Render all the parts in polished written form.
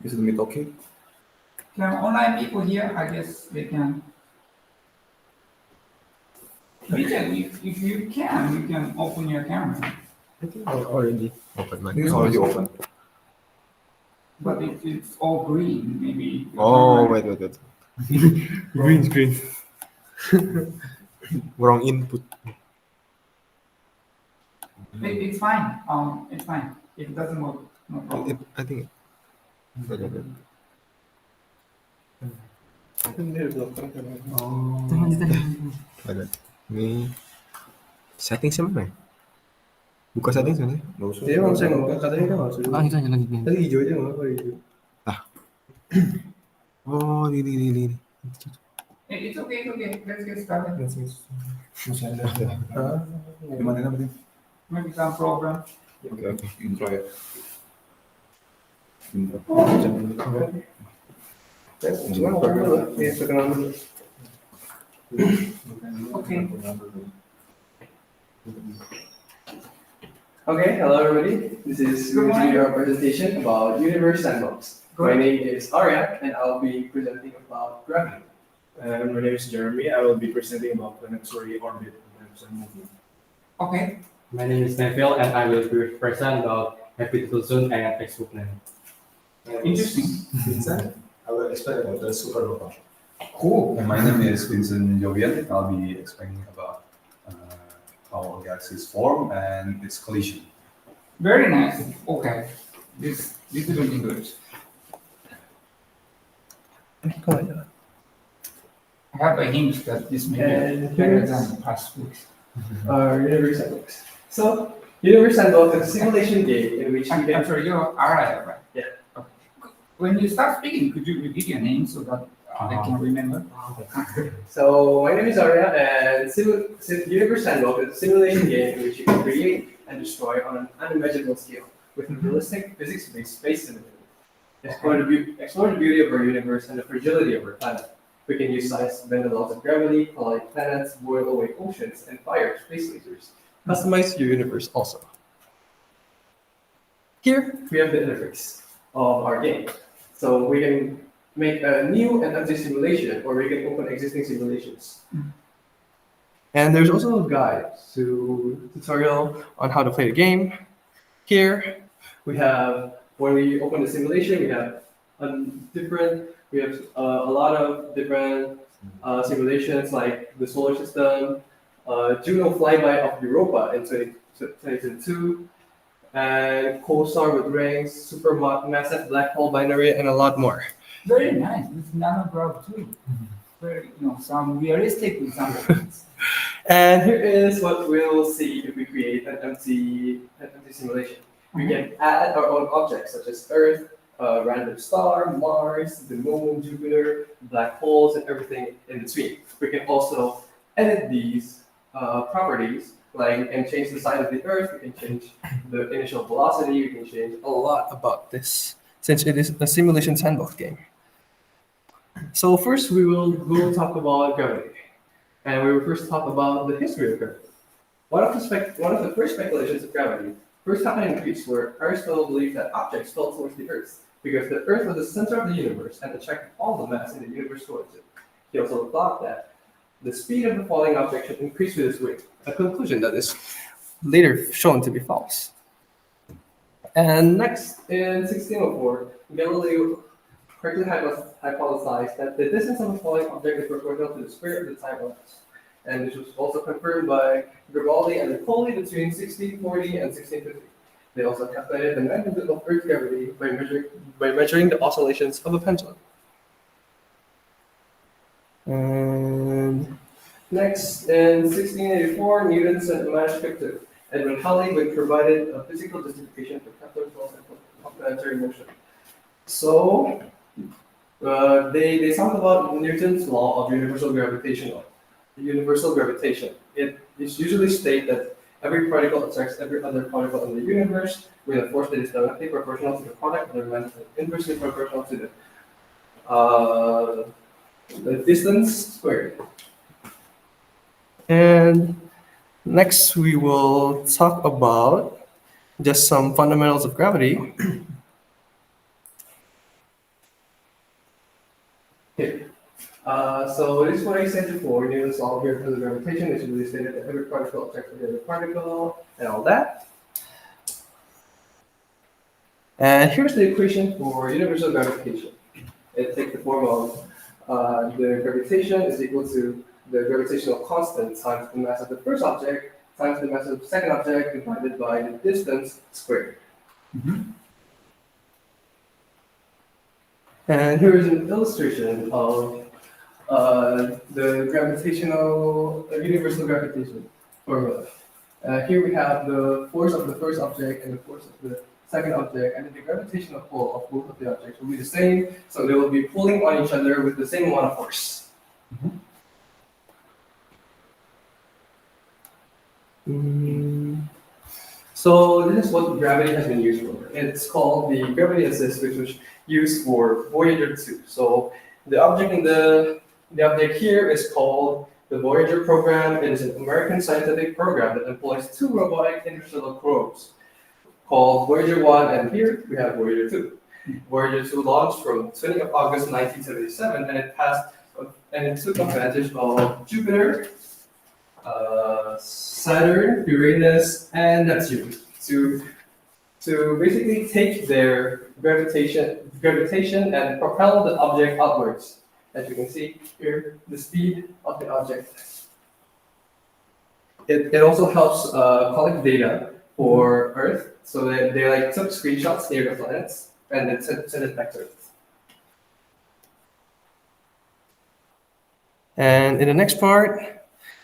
Is the meet okay? Can online people here? I guess they can. Vijay, if you can open your camera. I think I already opened I think it's mine. already open. But if it's all green, maybe. Oh, wait. Green screen. Wrong input. It's fine. It's fine. If it doesn't work, no problem. I think. Wait. Oh. Wait. Ini settings mana? Buka settings mana? No, sir. Dia langsung nggak katanya kan langsung. Itu aja lagi. Tadi hijau aja nggak apa hijau. Oh, ini. It's okay. Let's get started. Masih ada. Gimana namanya? Maybe some program. Oke. Intro ya. Intro. Cuma ngomong dulu, ya perkenalan dulu. Okay. Okay, hello everybody. This is going to be our presentation about Universe Sandbox. My name is Arya, and I'll be presenting about gravity. And my name is Jeremy. I will be presenting about planetary orbit and movement. Okay. My name is Neville, and I will be present about habitable zone and exoplanet. Interesting. Vincent, I will explain about the supernova. Cool. And my name is Vincent Jovian. I'll be explaining about how galaxies form and its collision. Very nice. Okay. This is really good. I have a hint that this may be And better here's than past weeks. our Universe Sandbox. So, Universe Sandbox is a simulation game in which you I'm can. sure you're Arya, right? Yeah. Okay. When you start speaking, could you repeat your name so that I can remember? So, my name is Arya, and Universe Sandbox is a simulation game in which you can create and destroy on an unimaginable scale with a realistic physics-based space simulation. Explore the beauty of our universe and the fragility of our planet. We can use science to bend the laws of gravity, collide planets, boil away oceans, and fire space lasers. Customize your universe also. Here, we have the interface of our game. So we can make a new and empty simulation, or we can open existing simulations. And there's also a guide to tutorial on how to play the game. Here, we have, when we open the simulation, we have a lot of different simulations like the solar system, Juno flyby of Europa in 2022, and co-star with rings, massive black hole binary, and a lot more. Very nice. This is nanograph too. Very, some realistic examples. And here is what we'll see if we create an empty simulation. We can add our own objects such as Earth, a random star, Mars, the moon, Jupiter, black holes, and everything in between. We can also edit these properties, like we can change the size of the Earth, we can change the initial velocity, we can change a lot about this, since it is a simulation sandbox game. So first we will talk about gravity. And we will first talk about the history of gravity. One of the first speculations of gravity first happened in Greece, where Aristotle believed that objects fell towards the Earth because the Earth was the center of the universe and attracted all the mass in the universe towards it. He also thought that the speed of the falling object should increase with its weight, a conclusion that is later shown to be false. And next, in 1604, Galileo correctly hypothesized that the distance of a falling object is proportional to the square of the time elapsed. And this was also confirmed by Grimaldi and Niccoli between 1640 and 1650. They also calculated the magnitude of Earth's gravity by measuring the oscillations of a pendulum. And next, in 1684, Newton sent a manuscript to Edwin Halley, which provided a physical justification for Kepler's laws of planetary motion. So, they talk about Newton's law of universal gravitation. It is usually stated that every particle attracts every other particle in the universe with a force that is directly proportional to the product of their mass and inversely proportional to the distance squared. And next we will talk about just some fundamentals of gravity. So this is what I said before. Newton's law of universal gravitation is really stated that every particle attracts every other particle and all that. And here's the equation for universal gravitation. It takes the form of the gravitation is equal to the gravitational constant times the mass of the first object times the mass of the second object divided by the distance squared. And here is an illustration of the gravitational, universal gravitation formula. Here we have the force of the first object and the force of the second object, and then the gravitational pull of both of the objects will be the same, so they will be pulling on each other with the same amount of force. So this is what gravity has been used for. It's called the gravity assist, which was used for Voyager 2. So the object in the object here is called the Voyager program. It is an American scientific program that employs two robotic interstellar probes called Voyager 1, and here we have Voyager 2. Voyager 2 launched from 20th of August 1977, and it took advantage of Jupiter, Saturn, Uranus, and Neptune to basically take their gravitation and propel the object upwards. As you can see here, the speed of the object. It also helps collect data for Earth, so that they like took screenshots near the planets and then sent it back to Earth. And in the next part,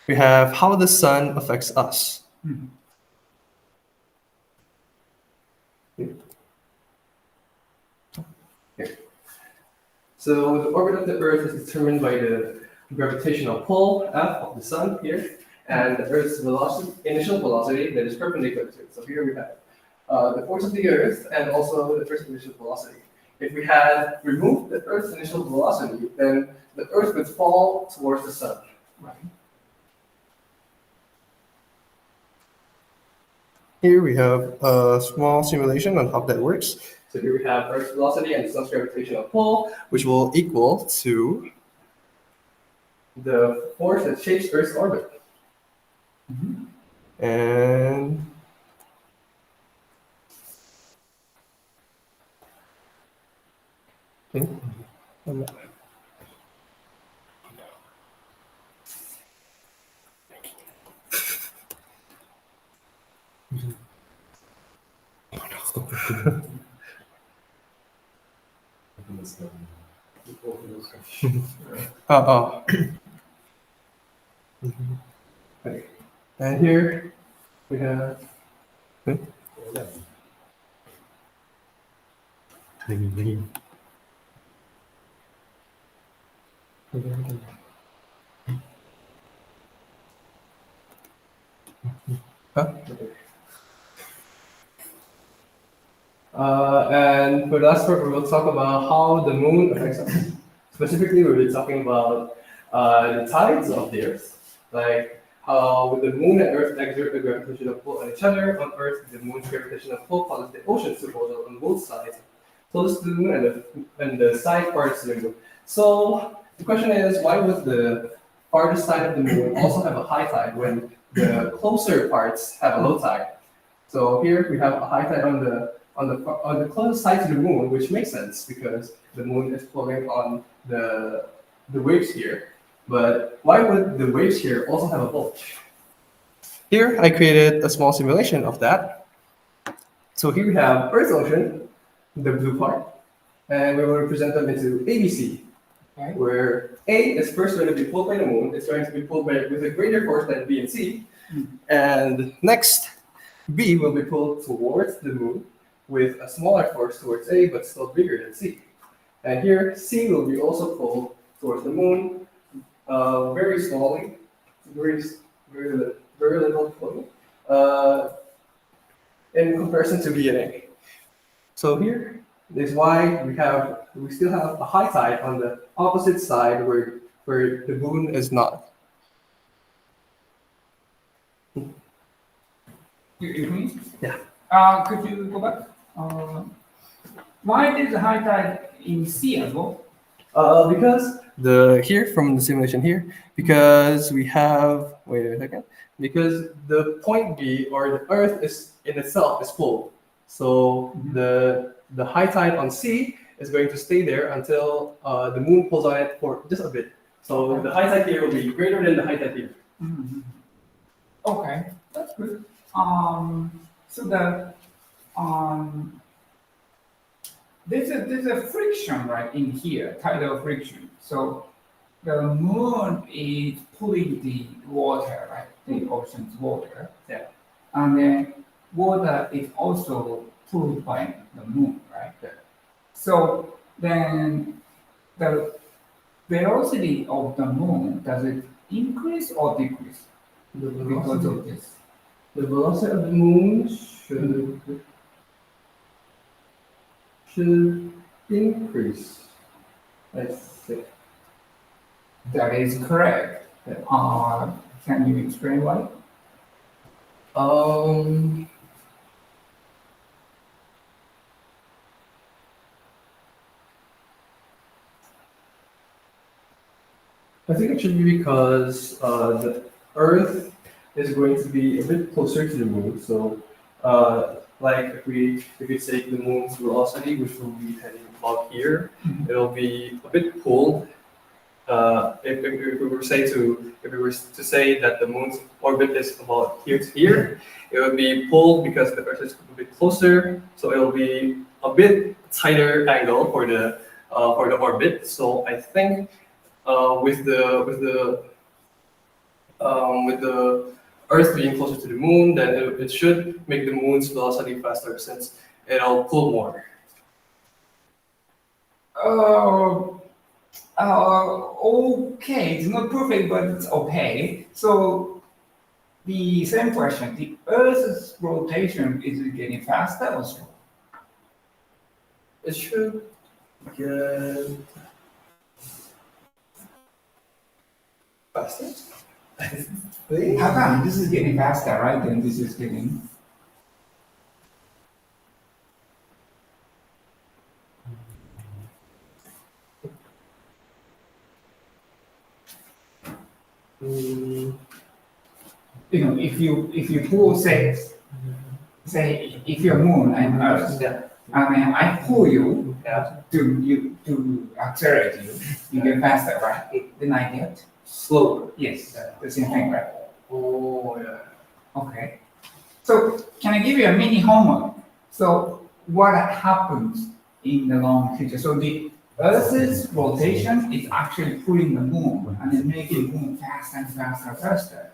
we have how the sun affects us. Here. So the orbit of the Earth is determined by the gravitational pull F of the sun here, and the Earth's velocity, initial velocity that is perpendicular to it. So here we have the force of the Earth and also the Earth's initial velocity. If we had removed the Earth's initial velocity, then the Earth would fall towards the sun. Right. Here we have a small simulation on how that works. So here we have Earth's velocity and the sun's gravitational pull, which will equal to the force that shapes Earth's orbit. And Okay. And here we have and for the last part, we will talk about how the moon affects us. Specifically, we'll be talking about the tides of the Earth, like how the moon and Earth exert a gravitational pull on each other. On Earth, the moon's gravitational pull causes the oceans to bulge out on both sides, close to the moon and the side parts to the moon. So the question is, why would the farthest side of the moon also have a high tide when the closer parts have a low tide? So here we have a high tide on the closest side to the moon, which makes sense because the moon is pulling on the waves here. But why would the waves here also have a bulge? Here I created a small simulation of that. So here we have Earth's ocean, the blue part, and we will represent them into ABC, right? Where A is first going to be pulled by the moon. It's going to be pulled with a greater force than B and C. And next, B will be pulled towards the moon with a smaller force towards A, but still bigger than C. And here, C will be also pulled towards the moon, very slowly, very little pulling, in comparison to B and A. So here is why we still have a high tide on the opposite side where the moon is not. Yeah. Could you go back? Why is the high tide in sea as well? Because the here from the simulation here, because we have, wait a second, because the point B or the Earth is in itself is full. So the high tide on C is going to stay there until the moon pulls on it for just a bit. So the high tide here will be greater than the high tide here. Mhm. Okay, that's good. So there's a friction right in here, tidal friction. So the moon is pulling the water, right? The ocean's water. Yeah. And then water is also pulled by the moon, right? Yeah. So then the velocity of the moon, does it increase or decrease The because of this? the velocity of the moon should increase. I think. That is correct. Yeah. Can you explain why? I think it should be because the Earth is going to be a bit closer to the moon. So, like if we take the moon's velocity, which will be heading about here, it'll be a bit pulled. If we were to say that the moon's orbit is about here to here, it would be pulled because the Earth is a bit closer. So it'll be a bit tighter angle for the orbit. So I think with the Earth being closer to the moon, then it should make the moon's velocity faster since it'll pull more. Okay, it's not perfect, but it's okay. So the same question: the Earth's rotation, is it getting faster or slower? It should get faster. How come this is getting faster, right? Then this is getting. You know, if you pull say if you're moon and Earth, Yeah. and then I pull you Yeah. to accelerate you, you get faster, right? Then I get Slower. yes, the same thing, right? Oh yeah. Okay. So can I give you a mini homework? So what happens in the long future? So the Earth's rotation is actually pulling the moon and then making the moon faster and faster and faster.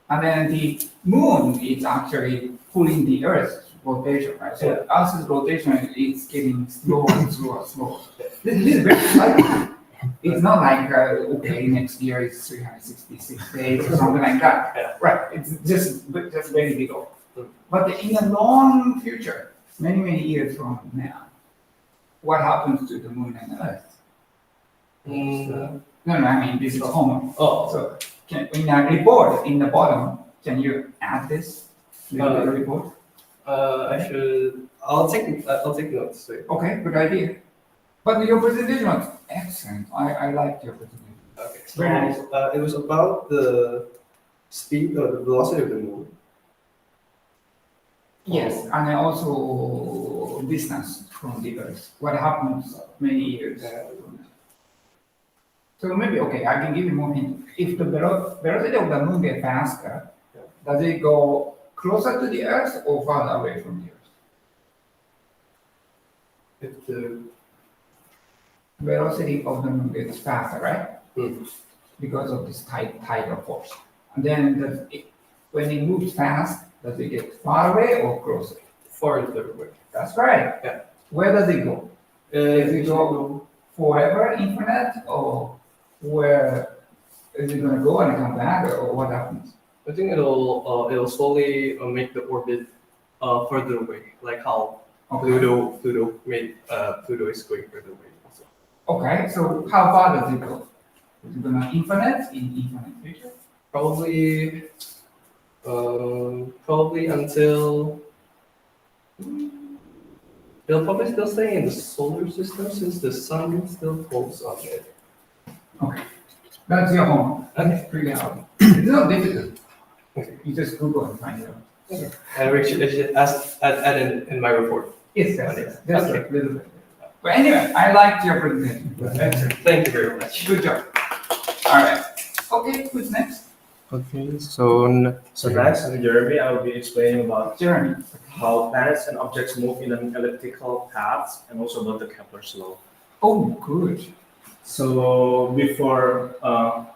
And then the moon is actually pulling the Earth's rotation, right? So Earth's rotation is getting slower and slower and slower. This is very exciting. It's not like, okay, next year is 366 days or something like that. Yeah. Right, it's just very little. But in the long future, many years from now, what happens to the moon and the Earth? No, I mean, this is homework. Oh. So in a report, in the bottom, can you add this to the report? I'll take notes. Wait. Okay, good idea. But your presentation was excellent. I liked your presentation. Okay. So Very nice. it was about the speed or the velocity of the moon. Yes, and then also distance from the Earth. What happens many years from now. So maybe, okay, I can give you more hint. If the velocity of the moon gets faster, does it go closer to the Earth or farther away from the Earth? If the Velocity of the moon gets faster, right? Because of this tidal force. And then when it moves fast, does it get far away or closer? farther away. That's right. Yeah. Where does it go? Does it It go forever, infinite, or where is it going to go and come back, or what happens? I think it'll slowly make the orbit further away, like how Pluto is going further away. So. Okay, so how far does it go? Is it going to infinite in infinite future? Probably until they'll probably still stay in the solar system since the sun still pulls on it. Okay. That's your homework. Okay. Figure it out. It's not difficult. You just Google and find it out. And I should add in my report. Yes, that's Okay. a little bit. But anyway, I liked your presentation. Excellent. Thank you very much. Good job. All right. Okay, who's next? Okay, so So next, Jeremy, I will be explaining about Jeremy. how planets and objects move in an elliptical path and also about the Kepler's law. Oh, good. So before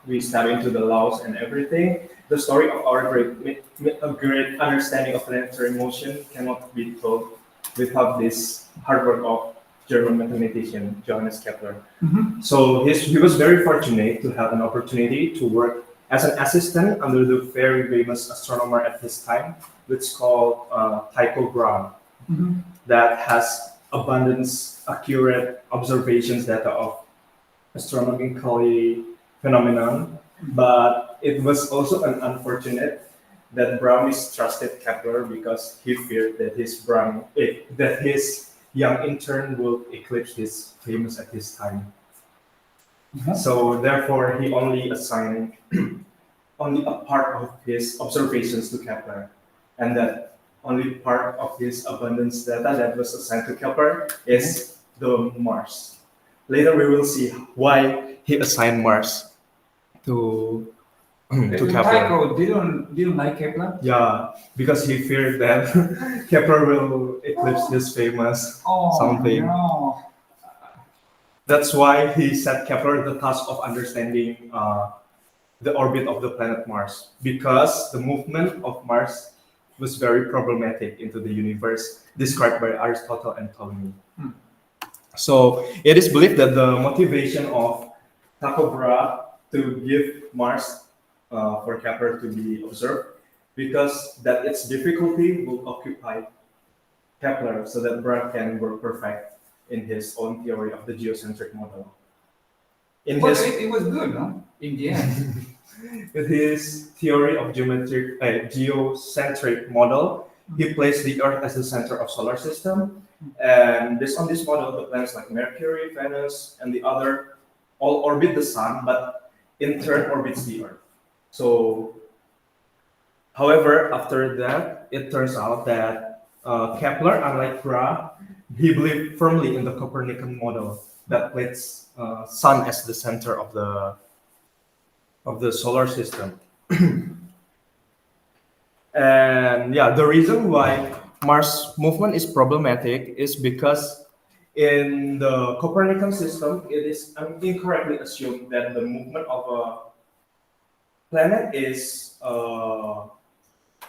we step into the laws and everything, the story of our great understanding of planetary motion cannot be told without this hard work of German mathematician Johannes Kepler. Mhm. So he was very fortunate to have an opportunity to work as an assistant under the very famous astronomer at his time, which is called Tycho Brahe, Mhm. that has abundance, accurate observations data of astronomically phenomenon. But it was also an unfortunate that Brahe mistrusted Kepler because he feared that that his young intern will eclipse his famous at his time. Mhm. So therefore, he only assigned only a part of his observations to Kepler, and that only part of his abundance data that was assigned to Kepler is the Mars. Later, we will see why he assigned Mars to to Kepler. Tycho didn't like Kepler. Yeah, because he feared that Kepler will eclipse his famous Oh something. no. That's why he set Kepler the task of understanding the orbit of the planet Mars, because the movement of Mars was very problematic into the universe described by Aristotle and Ptolemy. Hmm. So it is believed that the motivation of Tycho Brahe to give Mars for Kepler to be observed, because that its difficulty will occupy Kepler so that Brahe can work perfect in his own theory of the geocentric model. In But his it was good, no? In the end. With his theory of geocentric model, he placed the Earth as the center of solar system, and based on this model, the planets like Mercury, Venus, and the other all orbit the Sun, but in turn orbits the Earth. So, however, after that, it turns out that Kepler, unlike Brahe, he believed firmly in the Copernican model that placed Sun as the center of the solar system. And yeah, the reason why Mars movement is problematic is because in the Copernican system, it is incorrectly assumed that the movement of a planet is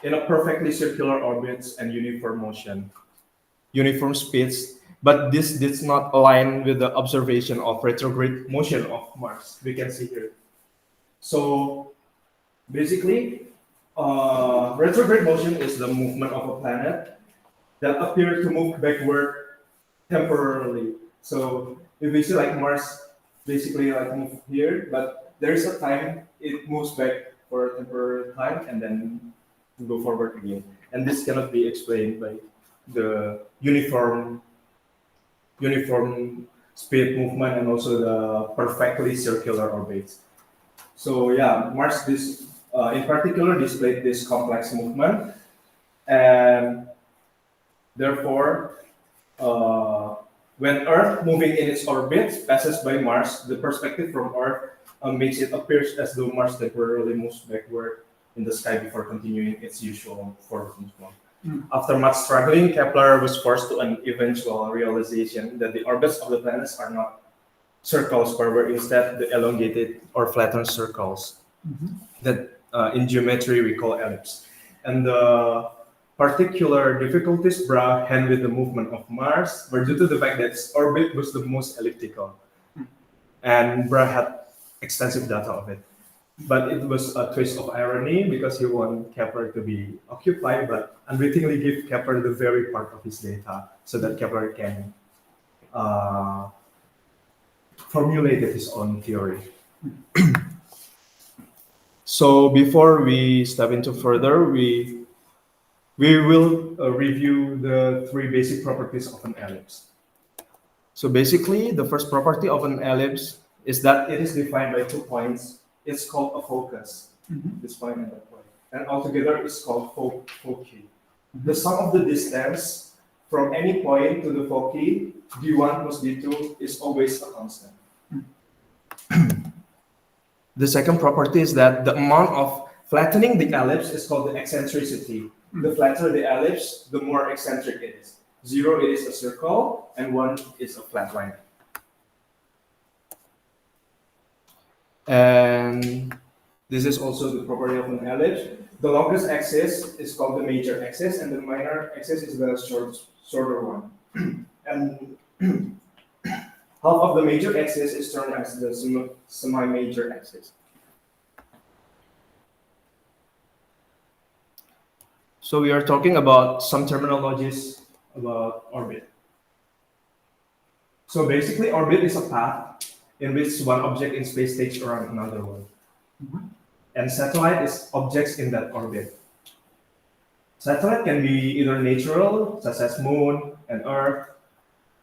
in a perfectly circular orbits and uniform motion, uniform speeds. But this did not align with the observation of retrograde motion of Mars. We can see here. So basically, retrograde motion is the movement of a planet that appears to move backward temporarily. So if we see like Mars, basically like move here, but there is a time it moves back for a temporary time and then go forward again. And this cannot be explained by the uniform speed movement and also the perfectly circular orbits. So yeah, Mars in particular displayed this complex movement, and therefore, when Earth moving in its orbit passes by Mars, the perspective from Earth makes it appear as though Mars temporarily moves backward in the sky before continuing its usual forward movement. After much struggling, Kepler was forced to an eventual realization that the orbits of the planets are not circles, but were instead the elongated or flattened circles that in geometry we call ellipse. And the particular difficulties Brahe had with the movement of Mars were due to the fact that its orbit was the most elliptical. And Brahe had extensive data of it. But it was a twist of irony because he wanted Kepler to be occupied, but unwittingly give Kepler the very part of his data so that Kepler can formulate his own theory. So before we step into further, we will review the three basic properties of an ellipse. So basically, the first property of an ellipse is that it is defined by 2 points. It's called a focus, Mhm. this point and that point. And altogether it's called foci. The sum of the distance from any point to the foci, d1 plus d2, is always a constant. The second property is that the amount of flattening the ellipse is called the eccentricity. The flatter the ellipse, the more eccentric it is. 0, it is a circle, and 1 is a flat line. And this is also the property of an ellipse. The longest axis is called the major axis, and the minor axis is the shorter one. And half of the major axis is termed as the semi-major axis. So we are talking about some terminologies about orbit. So basically, orbit is a path in which one object in space takes around another one. And satellite is objects in that orbit. Satellite can be either natural, such as Moon and Earth,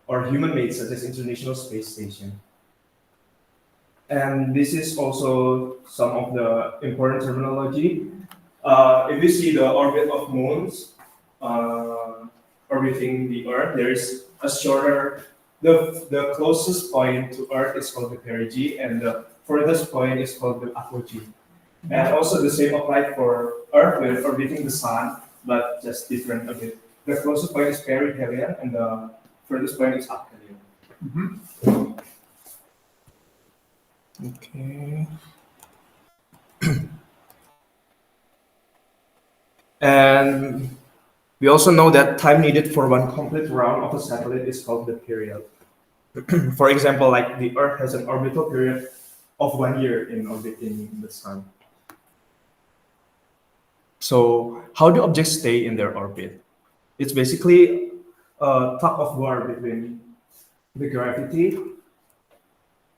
or human-made, such as International Space Station. And this is also some of the important terminology. If you see the orbit of moons orbiting the Earth, there is a shorter, the closest point to Earth is called the perigee, and the furthest point is called the apogee. And also the same applied for Earth when orbiting the Sun, but just different a bit. The closest point is perihelion, and the furthest point is aphelion. Okay. And we also know that time needed for one complete round of a satellite is called the period. For example, like the Earth has an orbital period of 1 year in orbiting the Sun. So how do objects stay in their orbit? It's basically a tug of war between the gravity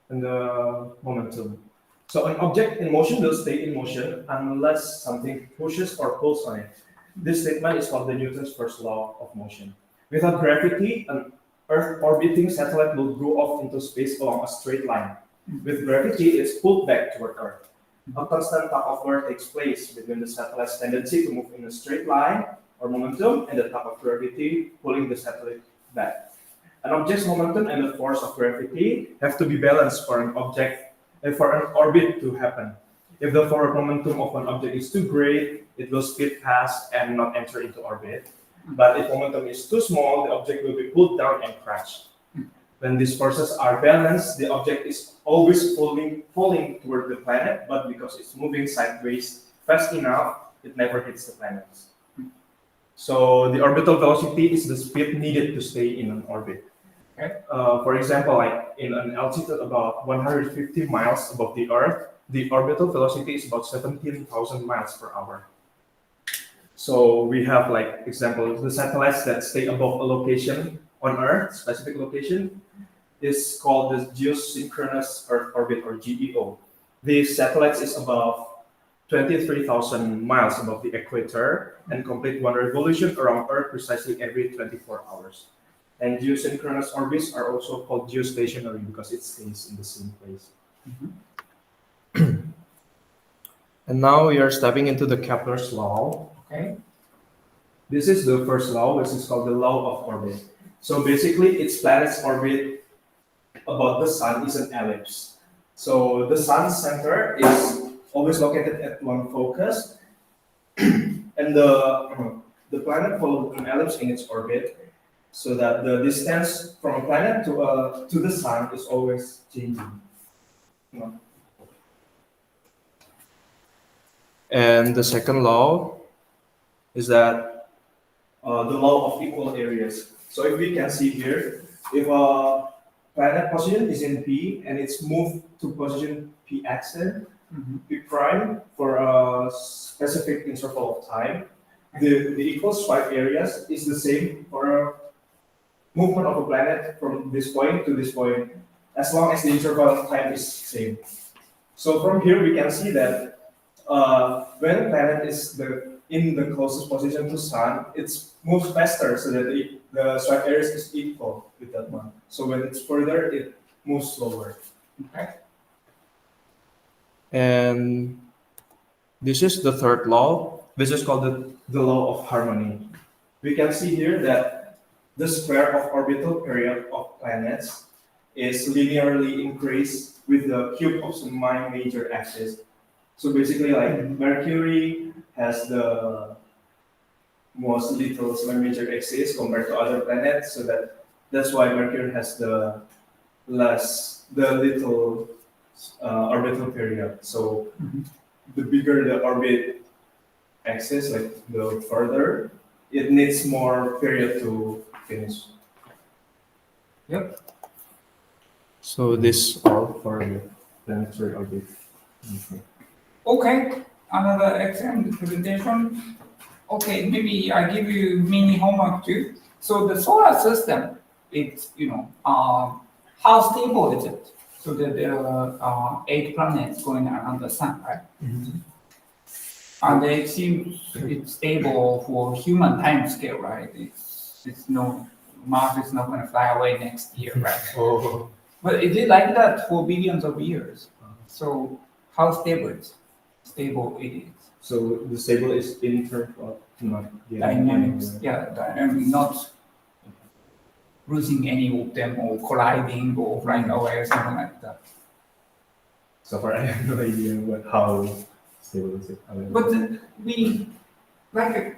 and the momentum. So an object in motion will stay in motion unless something pushes or pulls on it. This statement is called the Newton's first law of motion. Without gravity, an Earth orbiting satellite will go off into space along a straight line. With gravity, it's pulled back toward Earth. A constant tug of war takes place between the satellite's tendency to move in a straight line or momentum and the tug of gravity pulling the satellite back. An object's momentum and the force of gravity have to be balanced for an orbit to happen. If the forward momentum of an object is too great, it will speed past and not enter into orbit. But if momentum is too small, the object will be pulled down and crash. When these forces are balanced, the object is always falling toward the planet, but because it's moving sideways fast enough, it never hits the planet. So the orbital velocity is the speed needed to stay in an orbit. Okay. For example, like in an altitude about 150 miles above the Earth, the orbital velocity is about 17,000 miles per hour. So we have like examples, the satellites that stay above a location on Earth, specific location, is called the geosynchronous Earth orbit or GEO. These satellites is about 23,000 miles above the equator and complete one revolution around Earth precisely every 24 hours. And geosynchronous orbits are also called geostationary because it stays in the same place. And now we are stepping into the Kepler's law. Okay. This is the first law, which is called the law of orbit. So basically, its planet's orbit about the sun is an ellipse. So the sun's center is always located at one focus, and the planet follows an ellipse in its orbit, so that the distance from a planet to the sun is always changing. And the second law is that the law of equal areas. So if we can see here, if a planet position is in P and it's moved to position Px, P prime for a specific interval of time, the equal swipe areas is the same for a movement of a planet from this point to this point, as long as the interval of time is same. So from here we can see that when a planet is in the closest position to sun, it moves faster so that the swipe areas is equal with that one. So when it's further, it moves slower. Okay. And this is the third law. This is called the law of harmony. We can see here that the square of orbital period of planets is linearly increased with the cube of my major axis. So basically, like Mercury has the most little semi-major axis compared to other planets, so that's why Mercury has the little orbital period. So the bigger the orbit axis, like the further, it needs more period to finish. Yep. So this all for the planetary orbit. Okay, another excellent presentation. Okay, maybe I give you mini homework too. So the solar system, it's, how stable is it? So that there are 8 planets going around the sun, right? And they seem it's stable for human time scale, right? It's no, Mars is not going to fly away next year, right? Oh. But it is like that for billions of years. So how stable it is. So the stable is in terms of not getting Dynamics, anywhere. yeah, dynamic, not losing any of them or colliding or flying away or something like that. So far, I have no idea how stable is it. But we, like,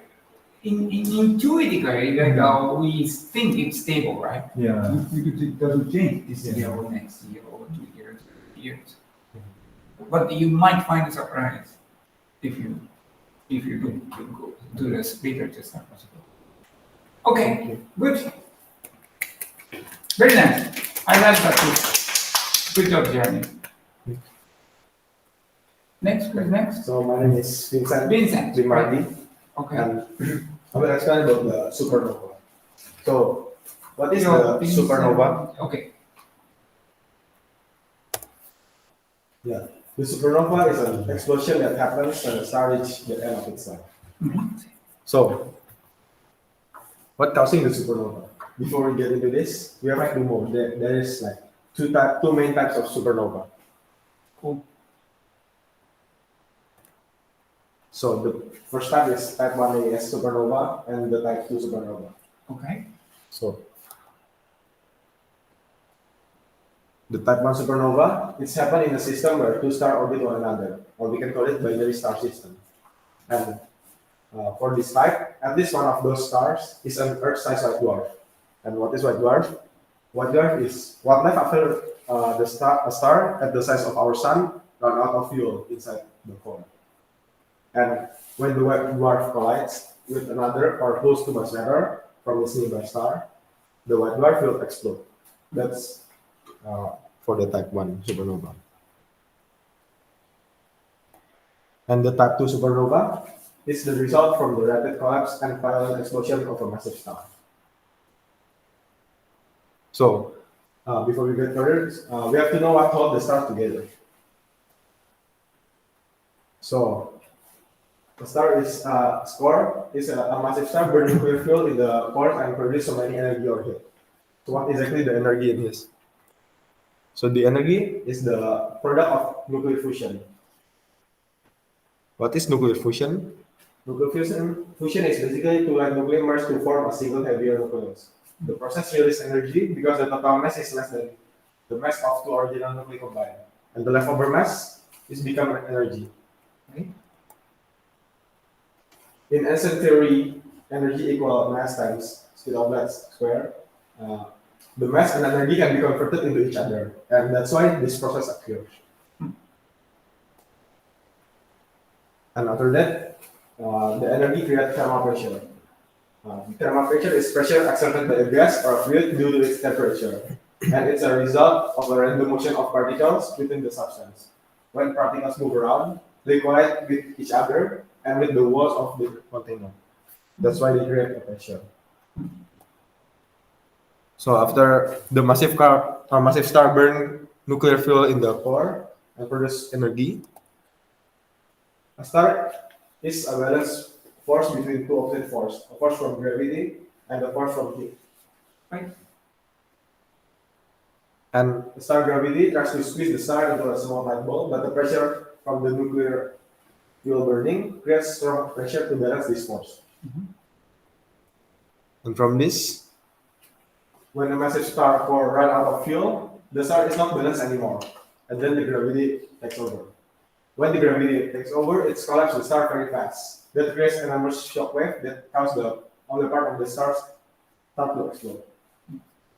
intuitively, we think it's stable, right? Yeah. Because it doesn't change this year or next year or 2 years, 3 years. But you might find a surprise if you do the speaker just as possible. Okay, good. Very nice. I like that too. Good job, Jeremy. Next, who's next? So my name is Vincent Vincent. Grimaldi, Okay. and I will explain about the supernova. So, what is Your the Vincent. supernova? Okay. Yeah, the supernova is an explosion that happens when a star reaches the end of its life. So, what causing the supernova? Before we get into this, we have to know that there is like two main types of supernova. Cool. So the first type is type 1A supernova and the type 2 supernova. Okay. So the type 1 supernova, it's happened in a system where 2 stars orbit one another, or we can call it binary star system. And for this type, at least one of those stars is an Earth-sized white dwarf. And what is white dwarf? White dwarf is what left after a star at the size of our sun run out of fuel inside the core. And when the white dwarf collides with another or close to much matter from its nearby star, the white dwarf will explode. That's for the type 1 supernova. And the type 2 supernova is the result from the rapid collapse and violent explosion of a massive star. So, before we get further, we have to know what holds the stars together. So, the star is core is a massive star burning nuclear fuel in the core and produce so many energy or heat. So, what exactly the energy it is? So, the energy is the product of nuclear fusion. What is nuclear fusion? Nuclear fusion is basically two light nuclei merge to form a single heavier nucleus. The process releases energy because the total mass is less than the mass of two original nuclei combined, and the leftover mass is become energy. Okay? In ancient theory, energy equal mass times speed of light square. The mass and energy can be converted into each other, and that's why this process occurs. And after that, the energy creates thermal pressure. Thermal pressure is pressure exerted by a gas or fluid due to its temperature, and it's a result of a random motion of particles within the substance. When particles move around, they collide with each other and with the walls of the container. That's why they create a pressure. So after the massive star burn nuclear fuel in the core and produce energy, a star is a balanced force between two opposite forces, a force from gravity and a force from heat. Right? And the star gravity tries to squeeze the star into a small light bulb, but the pressure from the nuclear fuel burning creates strong pressure to balance this force. And from this, when a massive star core run out of fuel, the star is not balanced anymore, and then the gravity takes over. When the gravity takes over, it collapses the star very fast. That creates an enormous shock wave that causes the other part of the stars start to explode.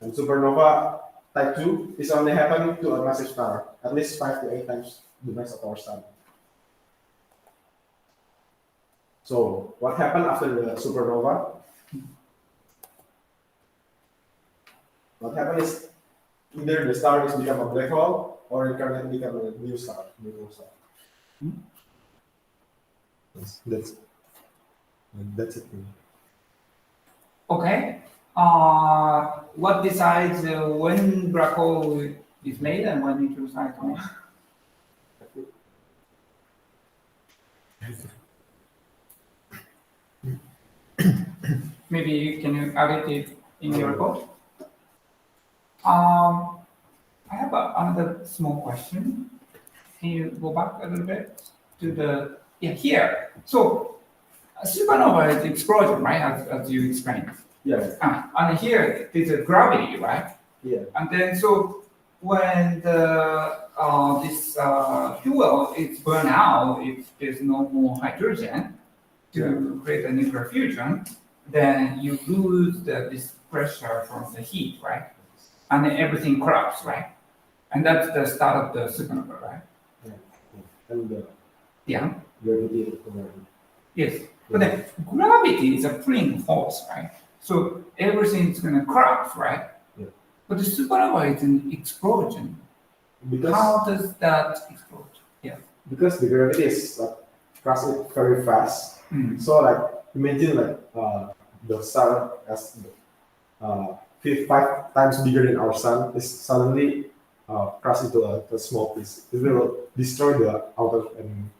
And supernova type 2 is only happening to a massive star, at least 5 to 8 times the mass of our sun. So, what happened after the supernova? What happened is either the star is become a black hole or it can become a new star, neutron star. That's it. Okay. What decides when black hole is made and when it is not made? Maybe can you add it in your report? I have another small question. Can you go back a little bit to the here? So a supernova is explosion, right? As you explained. Yeah. And here there's a gravity, right? Yeah. And then so when the this fuel is burned out, if there's no more hydrogen to create a nuclear fusion, then you lose this pressure from the heat, right? And then everything collapses, right? And that's the start of the supernova, right? And the Yeah. gravity. Yes. But then gravity is a pulling force, right? So everything's gonna collapse, right? Yeah. But the supernova is an explosion. Because How does that explode? Yeah. because the gravity is like crashing very fast. Mm. So like imagine like the sun as 5 times bigger than our sun is suddenly crashed into a small piece. It will destroy the outer and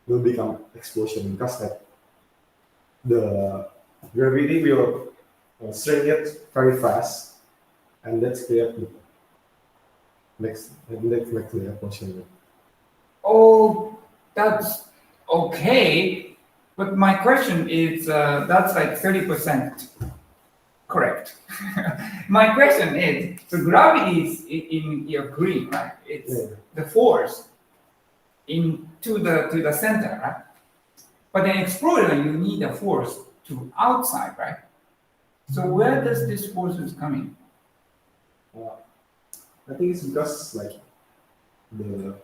will become explosion because like the gravity will shrink it very fast, and that's create the next the explosion. Oh, that's okay. But my question is, that's like 30% correct. My question is, so gravity is in your green, right? It's Yeah. the force to the center, right? But in explosion, you need a force to outside, right? So where does this force is coming? I think it's because like the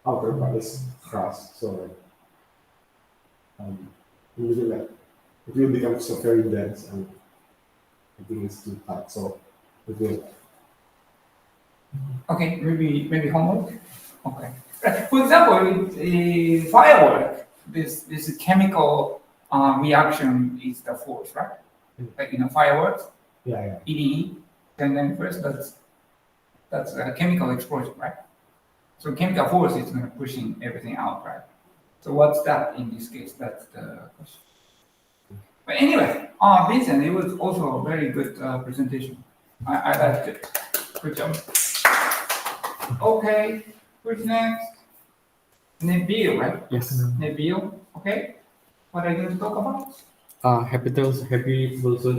outer part is crushed, so like usually like it will become so very dense, and I think it's too tight, so it will. Okay, maybe homework. Okay. For example, firework, this chemical reaction is the force, right? Like fireworks, Yeah. eating, and then first that's a chemical explosion, right? So chemical force is going to pushing everything out, right? So what's that in this case? That's the question. But anyway, Vincent, it was also a very good presentation. I liked it. Good job. Okay, who's next? Nabil, right? Yes. Nabil, okay. What are you going to talk about? Habitable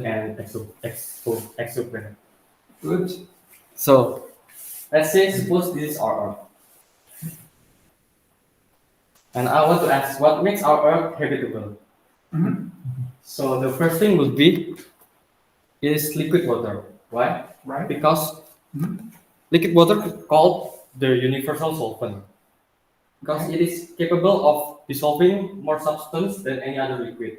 and exoplanet. Good. So, let's say suppose this is our Earth. And I want to ask what makes our Earth habitable? Mhm. So the first thing would be is liquid water. Why? Right. Because Mhm. liquid water is called the universal solvent. Because Okay. it is capable of dissolving more substance than any other liquid.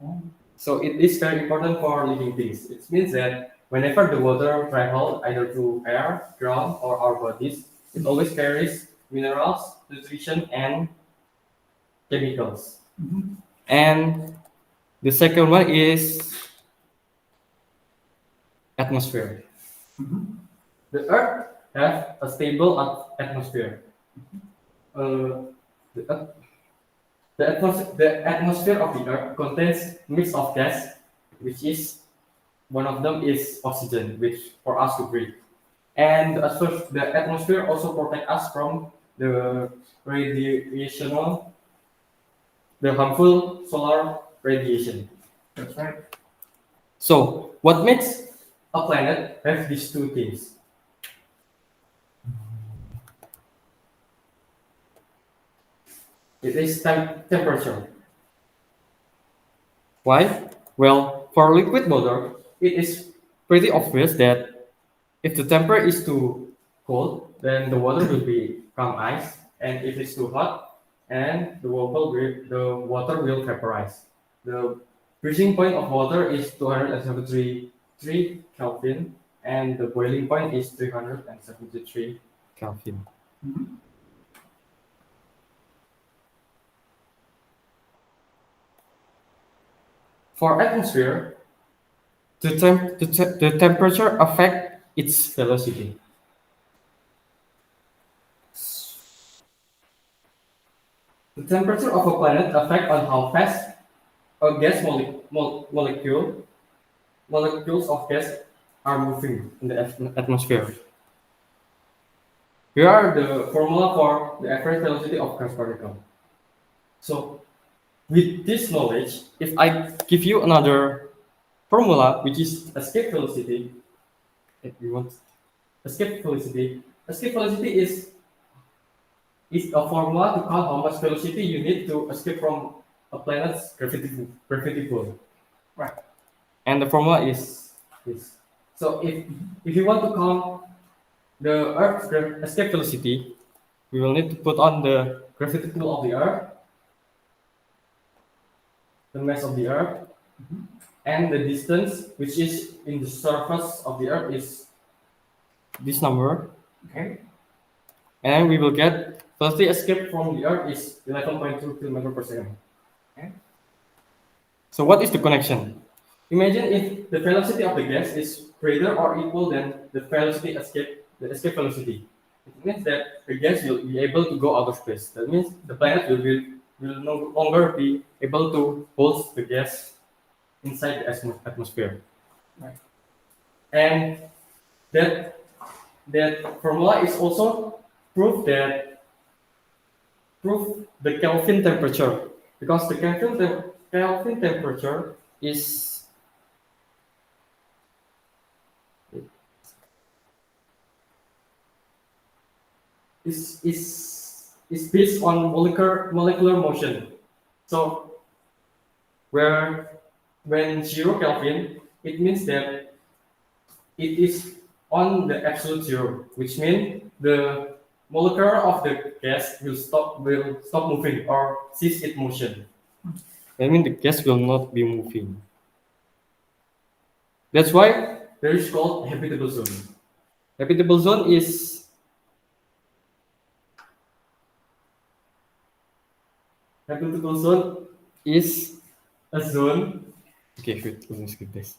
Oh. So it is very important for living things. It means that whenever the water travels either through air, ground, or our bodies, it always carries minerals, nutrition, and chemicals. Mhm. And the second one is atmosphere. Mhm. The Earth has a stable atmosphere. The, at- the atmosphere of the Earth contains mix of gas, which is one of them is oxygen, which for us to breathe. And the atmosphere also protects us from the radiational, the harmful solar radiation. That's right. So, what makes a planet have these two things? It is temperature. Why? Well, for liquid water, it is pretty obvious that if the temperature is too cold, then the water will become ice, and if it's too hot, and the water will vaporize. The freezing point of water is 273 Kelvin, and the boiling point is 373 Kelvin. Mhm. For atmosphere, the temperature affect its velocity. The temperature of a planet affect on how fast a gas molecules of gas are moving in the atmosphere. Here are the formula for the average velocity of gas particle. So, with this knowledge, if I give you another formula, which is escape velocity, if you want escape velocity is a formula to count how much velocity you need to escape from a planet's gravity pull. Right. And the formula is this. So if you want to count the Earth's escape velocity, we will need to put on the gravity pull of the Earth, the mass of the Earth, and the distance which is in the surface of the Earth is this number. Okay. And we will get velocity escape from the Earth is 11.2 km per second. Okay. So what is the connection? Imagine if the velocity of the gas is greater or equal than the escape velocity. It means that the gas will be able to go out of space. That means the planet will no longer be able to hold the gas inside the atmosphere. Right. And that formula is also proof the Kelvin temperature, because the Kelvin temperature is based on molecular motion. So when 0 Kelvin, it means that it is on the absolute zero, which means the molecule of the gas will stop moving or cease its motion. That means the gas will not be moving. That's why there is called habitable zone. Habitable zone is a zone. Okay, wait, let me skip this.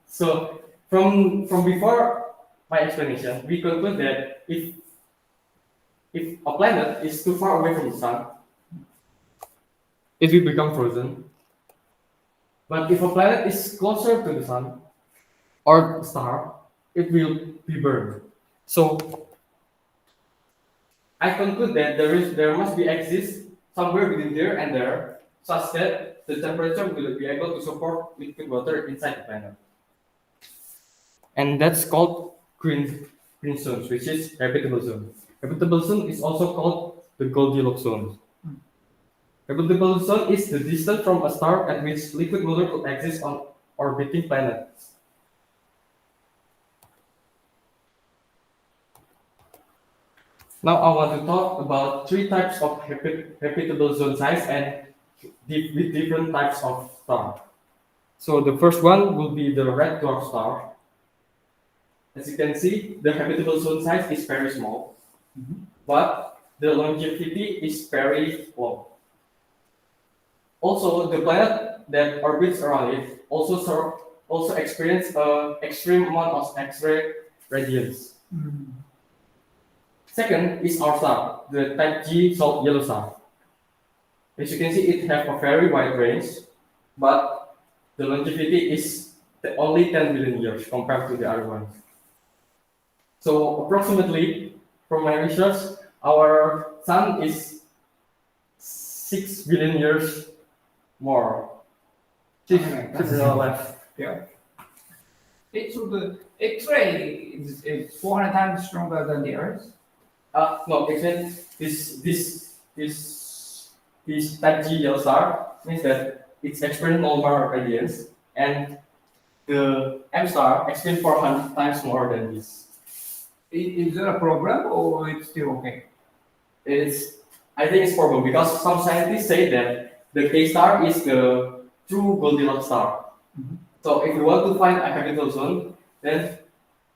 So from before my explanation, we conclude that if a planet is too far away from the sun, it will become frozen. But if a planet is closer to the sun or star, it will be burned. So I conclude that there must be exist somewhere between there and there, such that the temperature will be able to support liquid water inside the planet. And that's called green zones, which is habitable zone. Habitable zone is also called the Goldilocks zone. Habitable zone is the distance from a star at which liquid water could exist on orbiting planets. Now I want to talk about three types of habitable zone size and with different types of star. So the first one will be the red dwarf star. As you can see, the habitable zone size is very small, but the longevity is very long. Also, the planet that orbits around it also experience an extreme amount of X-ray radiance. Second is our star, the type G salt yellow star. As you can see, it has a very wide range, but the longevity is only 10 billion years compared to the other ones. So approximately from my research, our sun is 6 billion years more. Six left. Yeah. So the X-ray is 400 times stronger than the Earth. No, actually, this type G yellow star means that it's experiencing normal radiance, and the M star experiences 400 times more than this. Is there a problem or it's still okay? I think it's problem because some scientists say that the K star is the true Goldilocks star. Mhm. So if you want to find a habitable zone, then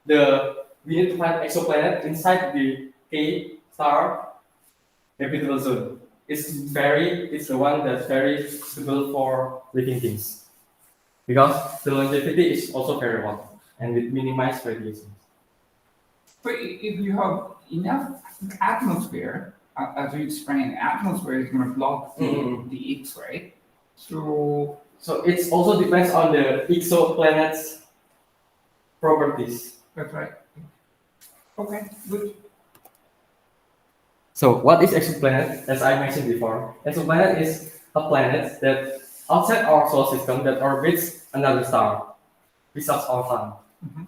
we need to find exoplanet inside the K star habitable zone. It's the one that's very suitable for living things because the longevity is also very long and it minimizes radiation. But if you have enough atmosphere, as you explained, atmosphere is going to block the X-ray. So it also depends on the exoplanet's properties. That's right. Okay, good. So what is exoplanet? As I mentioned before, exoplanet is a planet that outside our solar system that orbits another star, besides our sun. Mhm.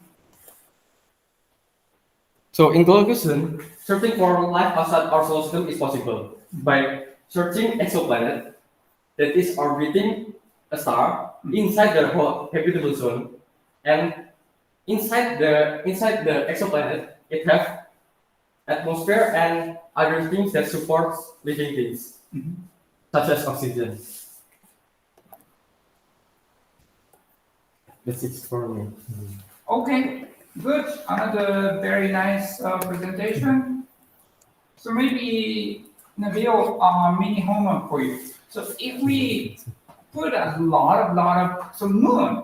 So in conclusion, searching for life outside our solar system is possible by searching exoplanet that is orbiting a star inside the habitable zone, and inside the exoplanet it have atmosphere and other things that supports living things, such as oxygen. That's it for me. Okay, good. Another very nice presentation. So maybe Nabil, mini homework for you. So if we put a lot of, so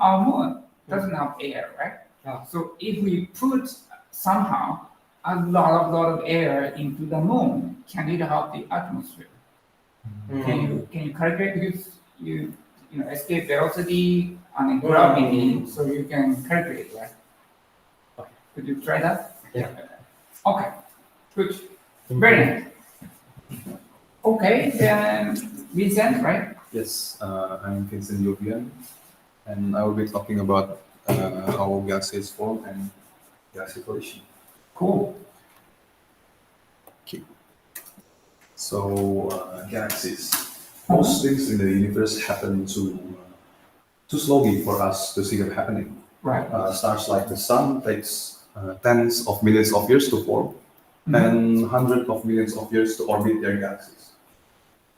our moon doesn't have air, right? Yeah. So if we put somehow a lot of air into the moon, can it help the atmosphere? Can you calculate because you know escape velocity and gravity, so you can calculate, right? Could you try that? Yeah. Okay. Good. Very nice. Okay, then Vincent, right? Yes, I'm Vincent Jovian, and I will be talking about how galaxies form and galaxy collision. Cool. Okay. So, galaxies. Most things in the universe happen too slowly for us to see them happening. Right. Stars like the sun takes tens of millions of years to form, and hundreds of millions of years to orbit their galaxies.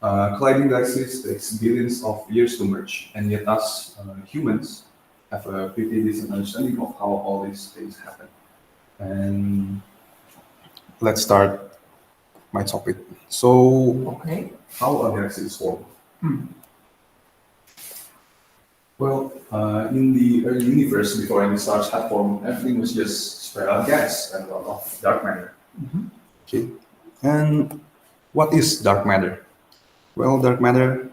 Colliding galaxies takes billions of years to merge, and yet us humans have a pretty decent understanding of how all these things happen. And let's start my topic. So, Okay. how a galaxy is formed? Hmm. Well, in the early universe, before any stars had formed, everything was just spread out gas and a lot of dark matter. Okay. And what is dark matter? Well, dark matter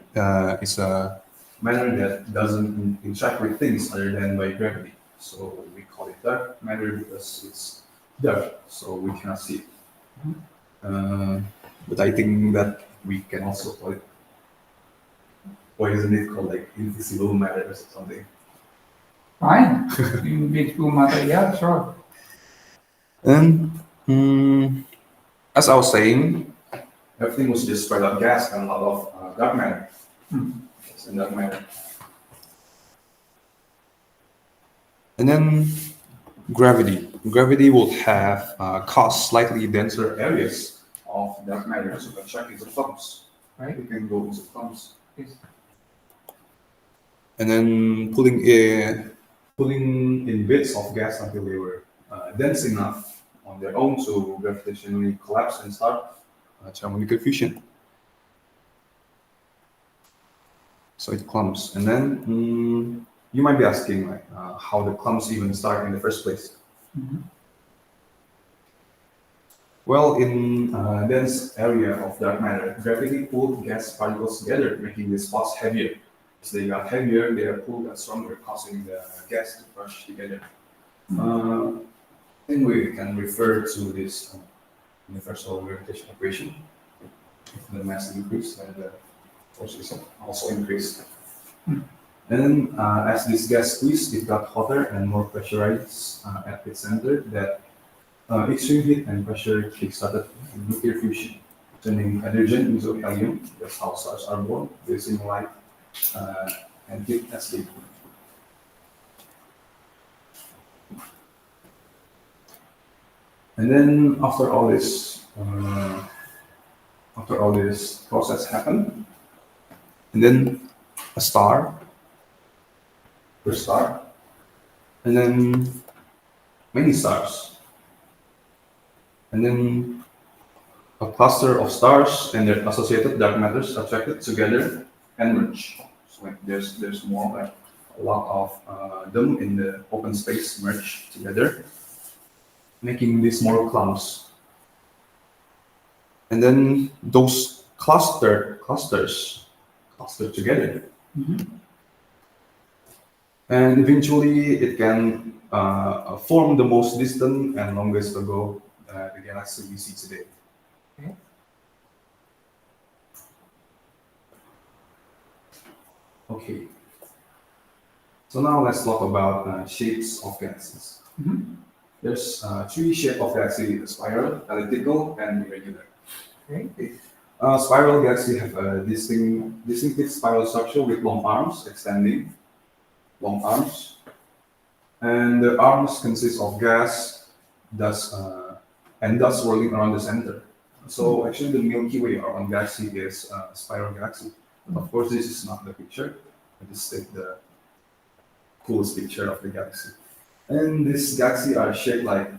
is a matter that doesn't interact with things other than by gravity. So we call it dark matter because it's dark, so we cannot see it. But I think that we can also call it, why isn't it called like invisible matter or something? Fine. Invisible matter, yeah, sure. And as I was saying, everything was just spread out gas and a lot of dark matter. Yes, and dark matter. And then gravity. Gravity will have cause slightly denser areas of dark matter to attract into clumps. Right. We can go into clumps. Yes. And then pulling in bits of gas until they were dense enough on their own to gravitationally collapse and start thermodynamic fusion. So it clumps, and then you might be asking like how the clumps even start in the first place. Well, in a dense area of dark matter, gravity pulled gas particles together, making the spots heavier. As they got heavier, their pull got stronger, causing the gas to crush together. I think we can refer to this universal gravitation equation. If the mass increase, then the force is also increased. And as this gas squeezed, it got hotter and more pressurized at its center. That extreme heat and pressure kickstarted nuclear fusion, turning hydrogen into helium. That's how stars are born, releasing light uh, and heat as they cool. And then after all this process happened, and then a star, first star, and then many stars, and then a cluster of stars and their associated dark matters attracted together and merge. So like there's more like a lot of them in the open space merge together, making these small clumps. And then those clusters cluster together, and eventually it can form the most distant and longest ago the galaxy we see today. Okay. So now let's talk about shapes of galaxies. There's three shapes of galaxy: spiral, elliptical, and irregular. Okay. Spiral galaxy have a distinctive spiral structure with long arms extending, long arms, and the arms consist of gas, dust, and dust swirling around the center. So actually, the Milky Way, our own galaxy, is a spiral galaxy. Of course, this is not the picture. I just take the coolest picture of the galaxy. And this galaxy are shaped like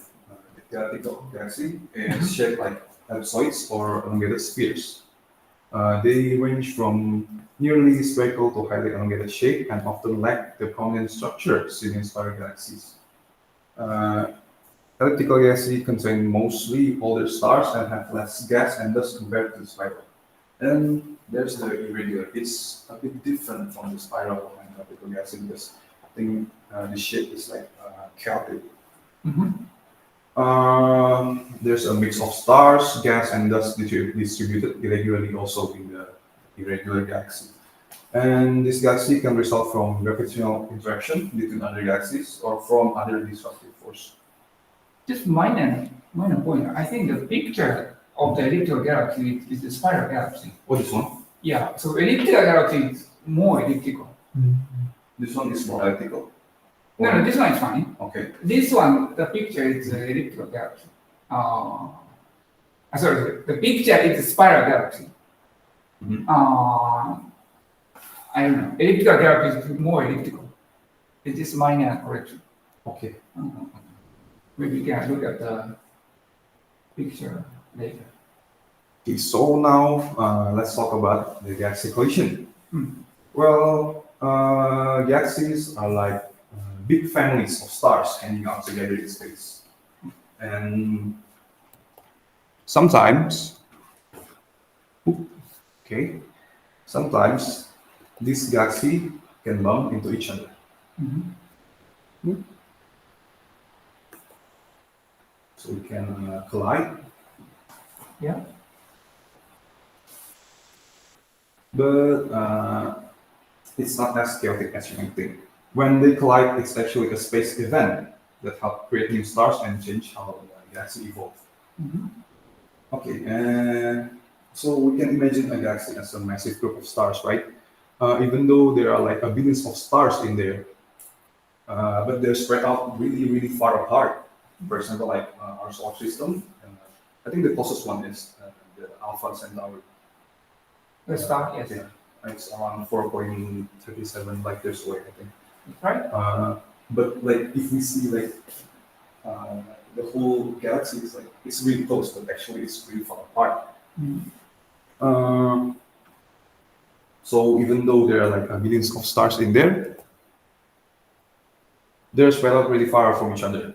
the galactical galaxy is shaped like ellipsoids or elongated spheres. They range from nearly spherical to highly elongated shape and often lack the prominent structure seen in spiral galaxies. Uh, Elliptical galaxies contain mostly older stars and have less gas and dust compared to the spiral. And there's the irregular. It's a bit different from the spiral and elliptical galaxy because I think the shape is like chaotic. There's a mix of stars, gas, and dust distributed irregularly also in the irregular galaxy. And this galaxy can result from gravitational interaction between other galaxies or from other disruptive force. Just minor point. I think the picture of the elliptical galaxy is the spiral galaxy. Oh, this one? Yeah, so elliptical galaxy is more elliptical. This one is more elliptical. No, this one is fine. Okay. This one, the picture is the elliptical galaxy. Sorry, the picture is the spiral galaxy. Mhm. I don't know. Elliptical galaxy is more elliptical. It is minor correction. Okay. Maybe we can look at the picture later. Okay, so now let's talk about the galaxy collision. Well, galaxies are like big families of stars hanging out together in space. And sometimes, sometimes this galaxy can bump into each other. So we can collide. Yeah. But it's not as chaotic as you might think. When they collide, it's actually a space event that helps create new stars and change how the galaxy evolve. Okay, and so we can imagine a galaxy as a massive group of stars, right? Even though there are like billions of stars in there, but they're spread out really, really far apart. For example, like our solar system, I think the closest one is the Alpha Centauri. The star, yes. Yeah, it's around 4.37 light years away, I think. Right? But like if we see like the whole galaxy is like it's really close, but actually it's really far apart. So even though there are like millions of stars in there, they're spread out really far from each other.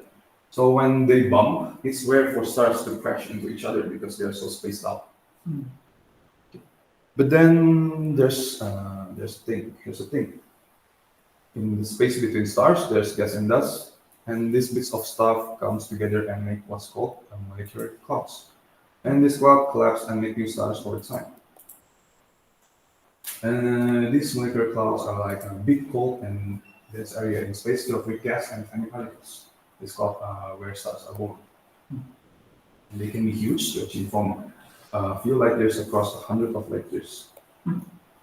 So when they bump, it's rare for stars to crash into each other because they're so spaced out. But then there's a thing. Here's a thing. In the space between stars, there's gas and dust, and these bits of stuff comes together and make what's called molecular clouds. And this cloud collapse and make new stars over time. And these molecular clouds are like a big cold and dense area in space filled with gas and tiny particles. This cloud where stars are born. And they can be huge, stretching from a few light years across hundreds of light years.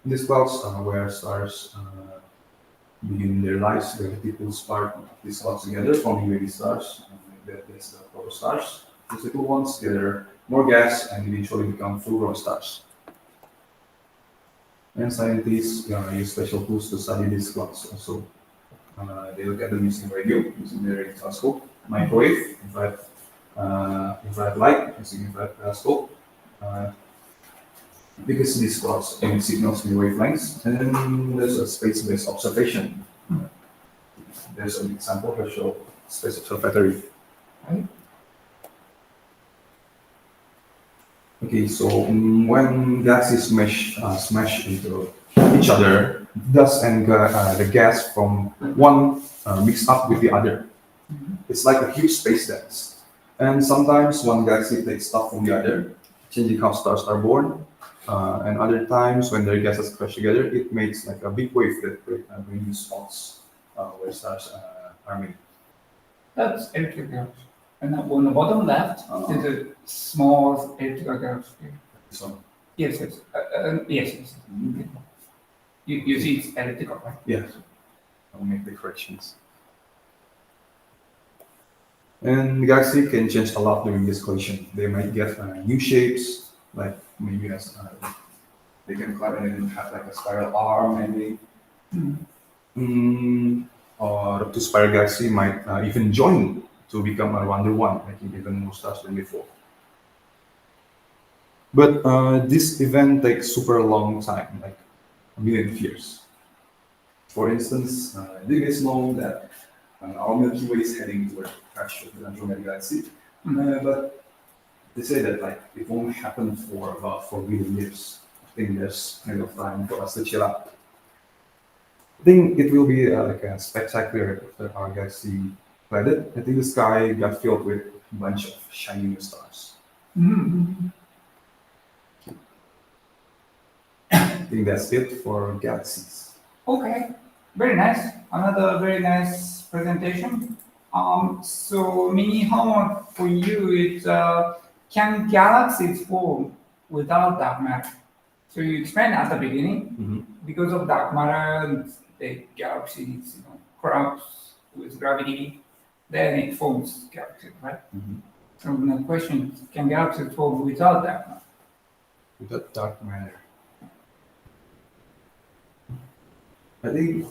These clouds are where stars begin their lives. Gravity pulls part these clouds together, forming baby stars. That's the protostars. These little ones gather more gas and eventually become full-grown stars. And scientists use special tools to study these clouds. Also, they look at them using radio, using their radio telescope, microwave, infrared light, using infrared telescope. Because these clouds emit signals in wavelengths, and then there's a space-based observation. There's an example here show space observatory. Okay, so when galaxies smash into each other, dust and the gas from one mix up with the other. It's like a huge space dance. And sometimes one galaxy takes stuff from the other, changing how stars are born. And other times when their gases crash together, it makes like a big wave that creates new spots where stars are made. That's electric galaxy. And on the bottom left is a small electrical galaxy. So, Yes, yes. Yes. You see it's elliptical, right? yeah, I'll make the corrections. And the galaxy can change a lot during this collision. They might get new shapes, like maybe as they can collide and then have like a spiral arm, maybe. Or the two spiral galaxy might even join to become a wonder one, making even more stars than before. But this event takes super long time, like a million of years. For instance, do you guys know that our Milky Way is heading toward crash with the Andromeda Galaxy? But they say that like it won't happen for about 4 billion years. I think there's plenty of time for us to chill out. I think it will be like a spectacular after our galaxy collided. I think the sky got filled with a bunch of shiny new stars. I think that's it for galaxies. Okay, very nice. Another very nice presentation. So mini homework for you is can galaxies form without dark matter? So you explained at the beginning, because of dark matter, the galaxies collapse with gravity, then it forms galaxies, right? So the question is, can galaxies form without dark matter? Without dark matter. I think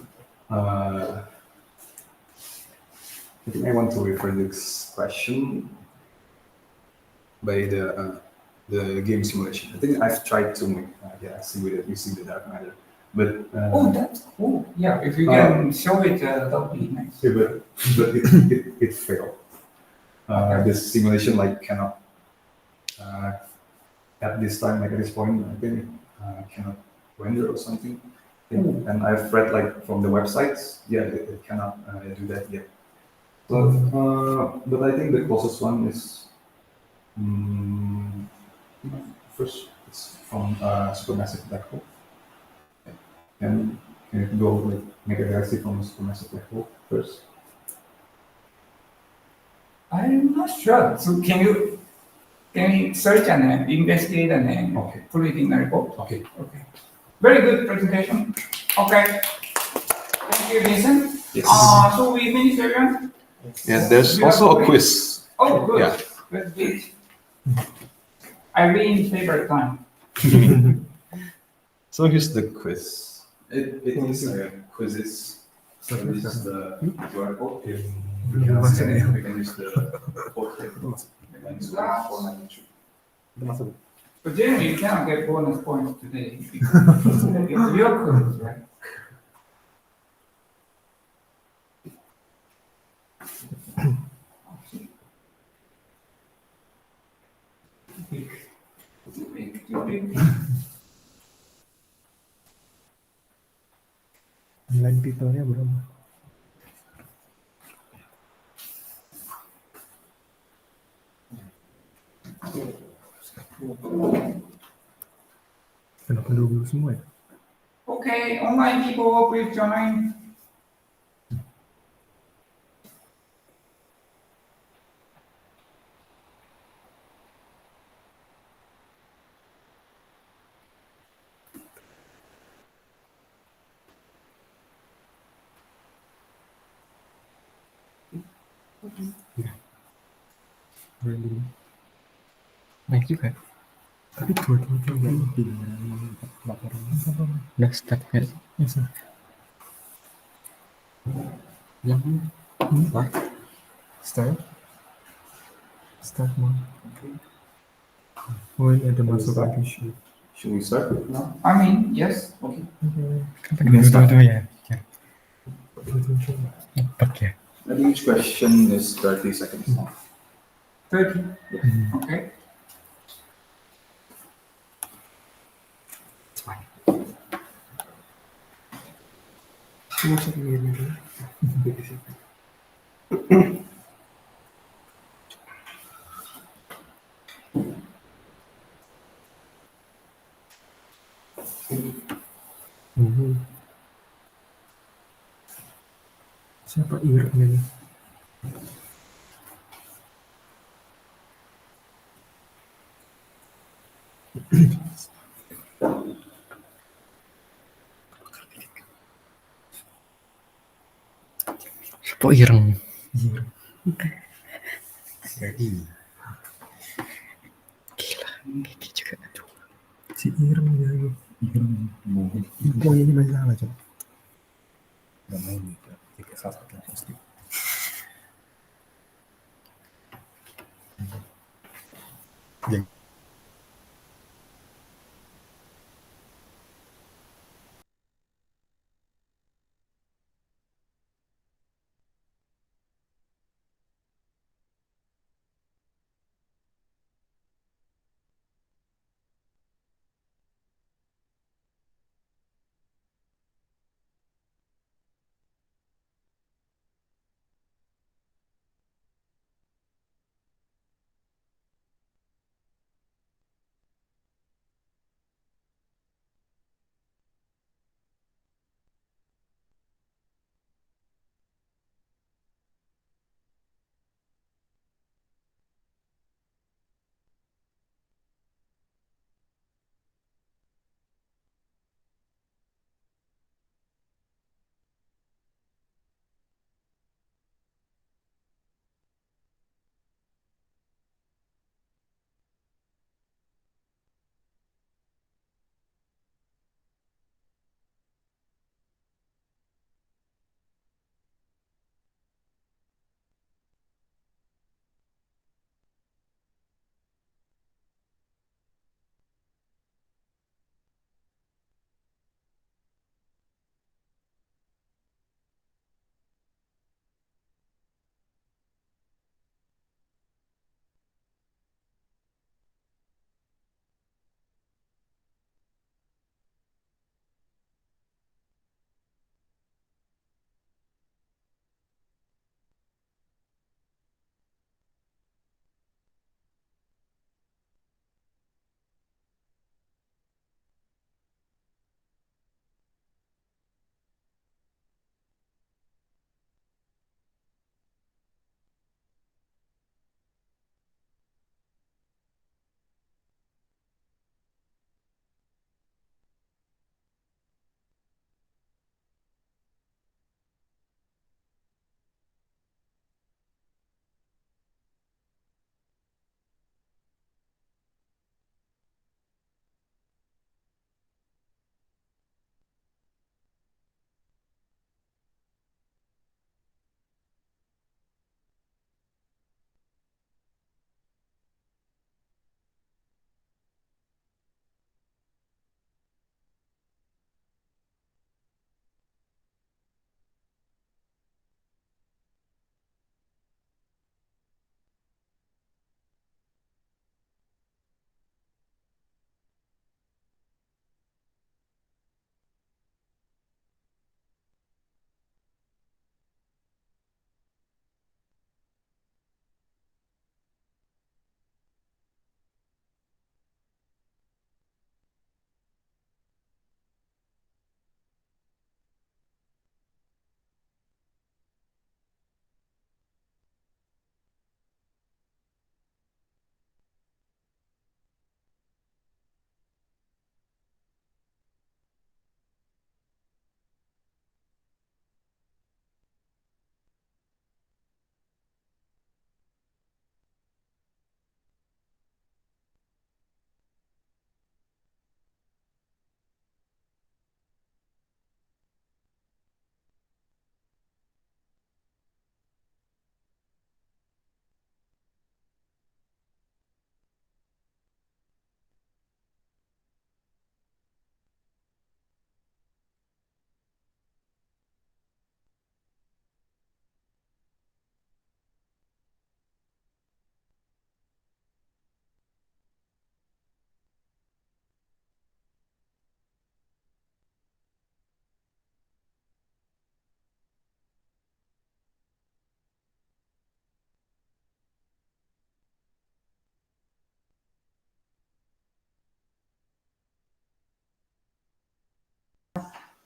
I want to refer this question by the game simulation. I think I've tried to make galaxy with it using the dark matter, but Oh, that's cool. Yeah, if you can show it, that would be nice. yeah, but it failed. This simulation like cannot at this time, like at this point, I think cannot render or something. And I've read like from the websites, yeah, it cannot do that yet. So, but I think the closest one is first it's from supermassive black hole. Can it go like make a galaxy from a supermassive black hole first? I'm not sure. So can you search and then investigate and then Okay. put it in the report? Okay. Okay. Very good presentation. Okay. Thank you, Vincent. Yes. So we finished everyone? Yeah, there's You have also a quiz? quiz. Oh, good. Yeah. Good, good. Irene's favorite time. So here's the quiz. It is quizzes. So this is the QR code. We can use the code here. And it's 493. But generally, you cannot get bonus points today because it's real quiz, right? Online tutornya belum. Kenapa 20 semua ya? Okay, online people, please join. Boleh dulu. Baik juga. Tapi dua-dua juga dengan laporan. Udah start kan? Yes, sir. Yang ini Pak. Start. Start mau. Oh ini ada masuk lagi shoot. Should we start? No, I mean, yes, okay. Kenapa dua-dua ya? Ya. Dua-dua coba. Empat ya. I think each question is 30 seconds long. 30, okay. Cuma satu ini dulu. Siapa ini? Siapa ireng? Jadi Gila, gigi juga. si Ireng ya itu. Oh ini masalah coba. Gak main gitu. Tiga salah satu pasti. Yang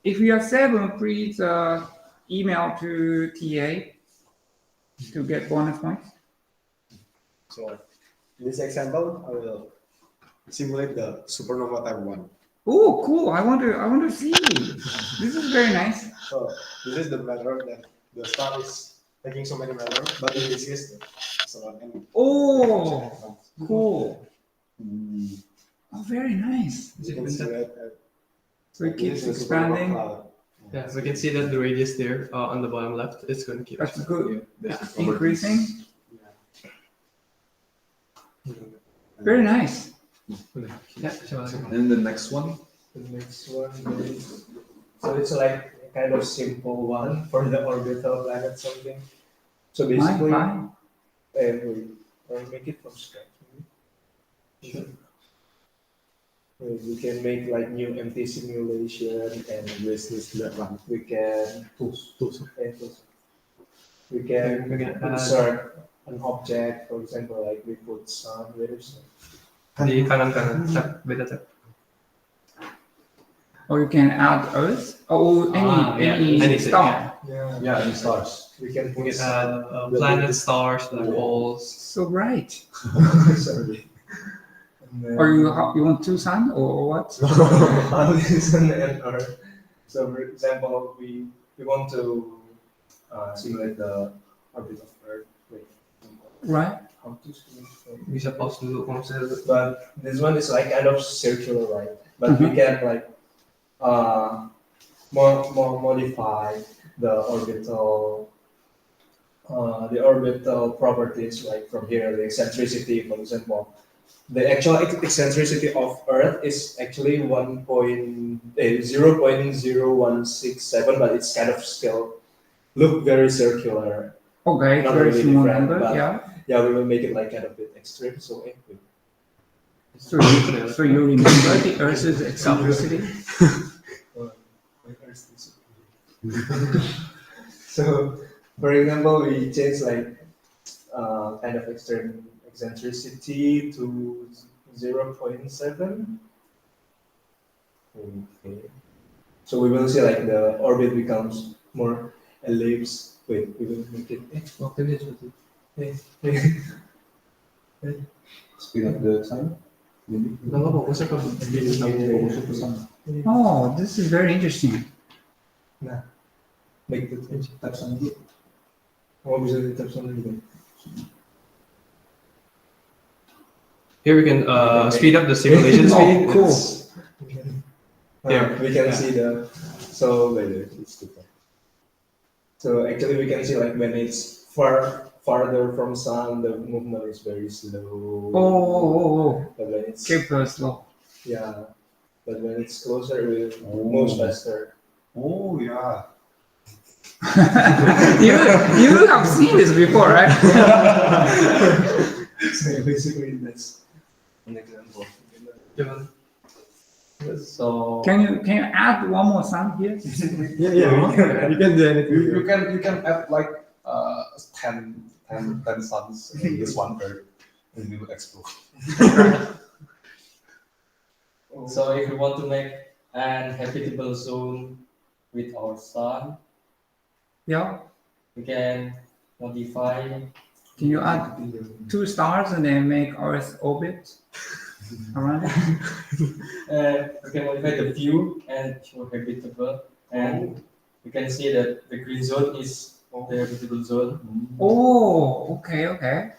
if you are 7, please email to TA to get bonus points. So in this example, I will simulate the supernova type 1. Oh, cool! I want to see. This is very nice. So this is the matter that the star is taking so many matter, but in this case, so and Oh, cool. Oh, very nice. you can see that So it keeps this is the supernova expanding. cloud. Yeah, so we can see that the radius there on the bottom left is going to keep That's good. This is Increasing. Yeah. Very nice. Yeah, sure. And the next one. The next one is, so it's like a kind of simple one for the orbital planet something. So basically, Fine. I'll make it from scratch. Sure. We can make like new empty simulation and business that one. We can tools. We can insert an object, for example, like we put sun, waves. Di kanan tab, beda tab. Or you can add Earth or any anything, star. Yeah. Yeah, and stars. We can We put can add planets, stars, black holes. So bright. Sorry. And then- Or you want 2 sun or what? Sun and Earth. So, for example, we want to simulate the orbit of Earth. Wait, Right. how to simulate? Bisa pause dulu kalau misalnya But this one is like kind of circular, right? But we can like modify the orbital properties, like from here the eccentricity, for example. The actual eccentricity of Earth is actually 0.0167, but it's kind of still look very circular. Okay, Not very really small different, number. but- Yeah. Yeah, we will make it like kind of a bit extreme. So So you remember the Earth's eccentricity? So, for example, we change like kind of extreme eccentricity to 0.7. Okay. So we will see like the orbit becomes more ellipse. Wait, we will make it. waktu dia seperti Speed up the time. Maybe. nggak apa fokusnya ke Oh, this is very interesting. Make the change. Type something. Oh, bisa di tab sana juga. Here we can speed up the simulation speed. Oh, cool. Yeah. We can see the. So wait, it's too far. So actually, we can see like when it's farther from sun, the movement is very slow. Oh. But when it's Keep slow. yeah, but when it's closer, it will move faster. Oh yeah. you have seen this before, right? So basically, that's an example. So Can you add one more sun here? You can do anything. You can add like 10 suns in this one Earth, and it will explode. So if we want to make an habitable zone with our sun, Yeah. we can modify. Can you add 2 stars and then make Earth orbit around it? We can modify the view and show habitable, and we can see that the green zone is the habitable zone, Oh, okay.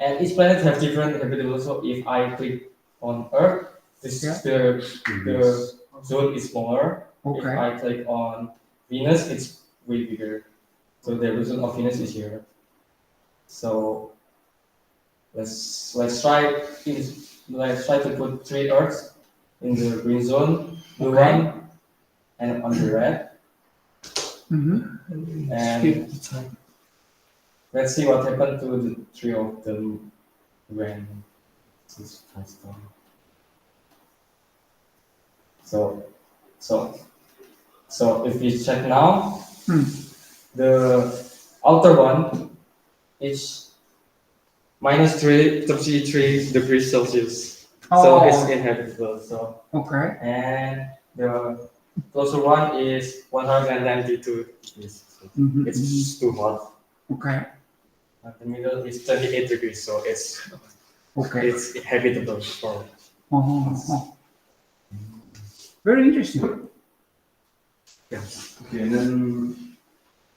and each planet have different habitable. So if I click on Earth, Yeah. the zone is smaller. If Okay. I click on Venus, it's way bigger. So the zone of Venus is here. So let's try to put 3 Earths in the green zone, blue Okay. one, and on the red. Mm-hmm. And let's see what happened to the 3 of them when this passed on. So if we check now, the outer one is -33 degrees Celsius. So Oh. it's inhabitable. So Okay. and the closer one is 192 degrees. So Mhm, it's too hot. Okay. And the middle is 28 degrees, so Okay. it's habitable for. Oh. Very interesting. Okay, and then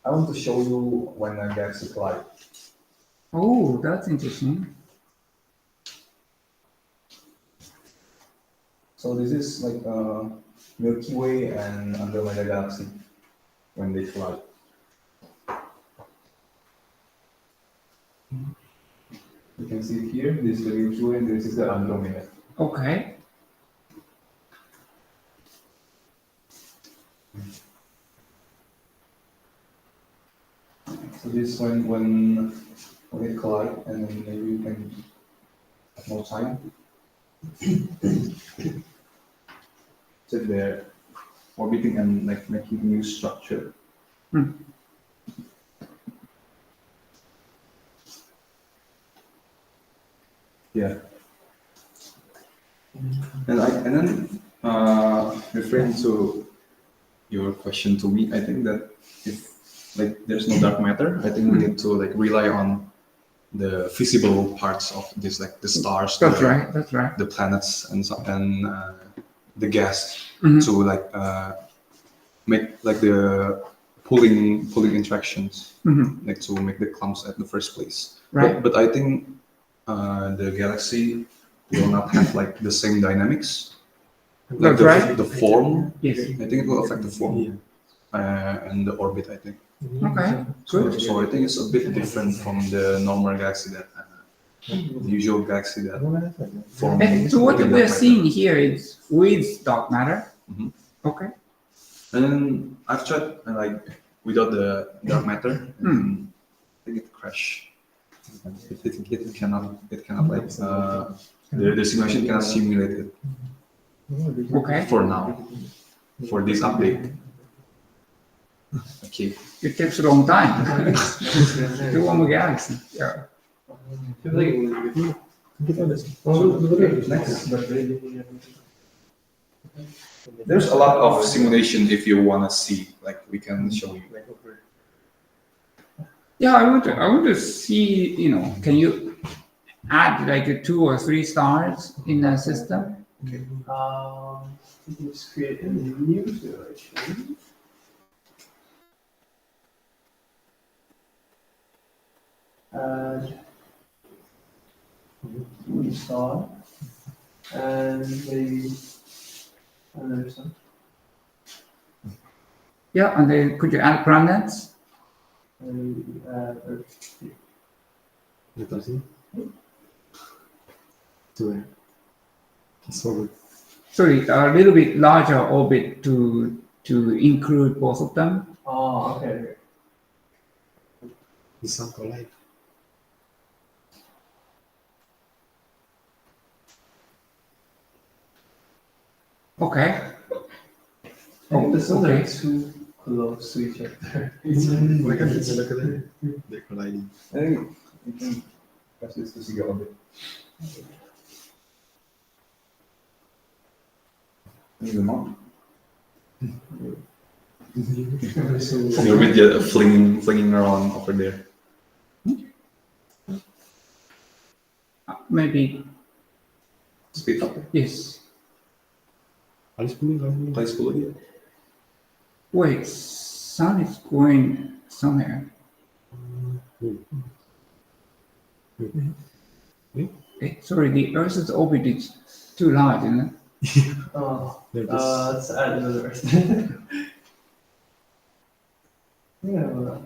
I want to show you when a galaxy collide. Oh, that's interesting. So this is like Milky Way and Andromeda Galaxy when they collide. You can see it here. This is the Milky Way and this is the Andromeda. Okay. So this is when they collide, and then maybe you can have more time. So they're orbiting and like making new structure. Yeah. And then referring to your question to me, I think that if like there's no dark matter, I think we need to like rely on the visible parts of this, like the stars, That's right. That's right. the planets, and the gas Mhm. to like make like the pulling interactions, Mhm. like to make the clumps at the first place. Right. But I think the galaxy will not have like the same dynamics. Like That's right. the form, Yes. I think it will affect the form and the orbit, I think. Okay. Good. So I think it's a bit different from the normal galaxy that, the usual galaxy that form. And so what within we are dark matter. seeing here is with dark matter. Mhm. Okay. And then I've tried like without the dark matter, and I think it crash. It cannot like the simulation cannot simulate it Okay. for now, for this update. Okay. It takes a long time to warm a galaxy. Yeah. Next. There's a lot of simulation if you wanna see, like we can show you. Yeah, I want to see, can you add like 2 or 3 stars in a system? Let's create a new simulation. Add one star and maybe another star. Yeah, and then could you add planets? And Earth. Sorry, a little bit larger orbit to include both of them. Oh, okay. Okay. Oh, this one's okay. like too close to each other. They're colliding. I think you can press this to see the orbit. Need them up. The orbit just flinging around over there. Maybe, Speed up. yes. Play spool again. Wait, sun is going somewhere. Sorry, the Earth's orbit is too large, isn't it? Oh, let's add another Earth. Yeah, well,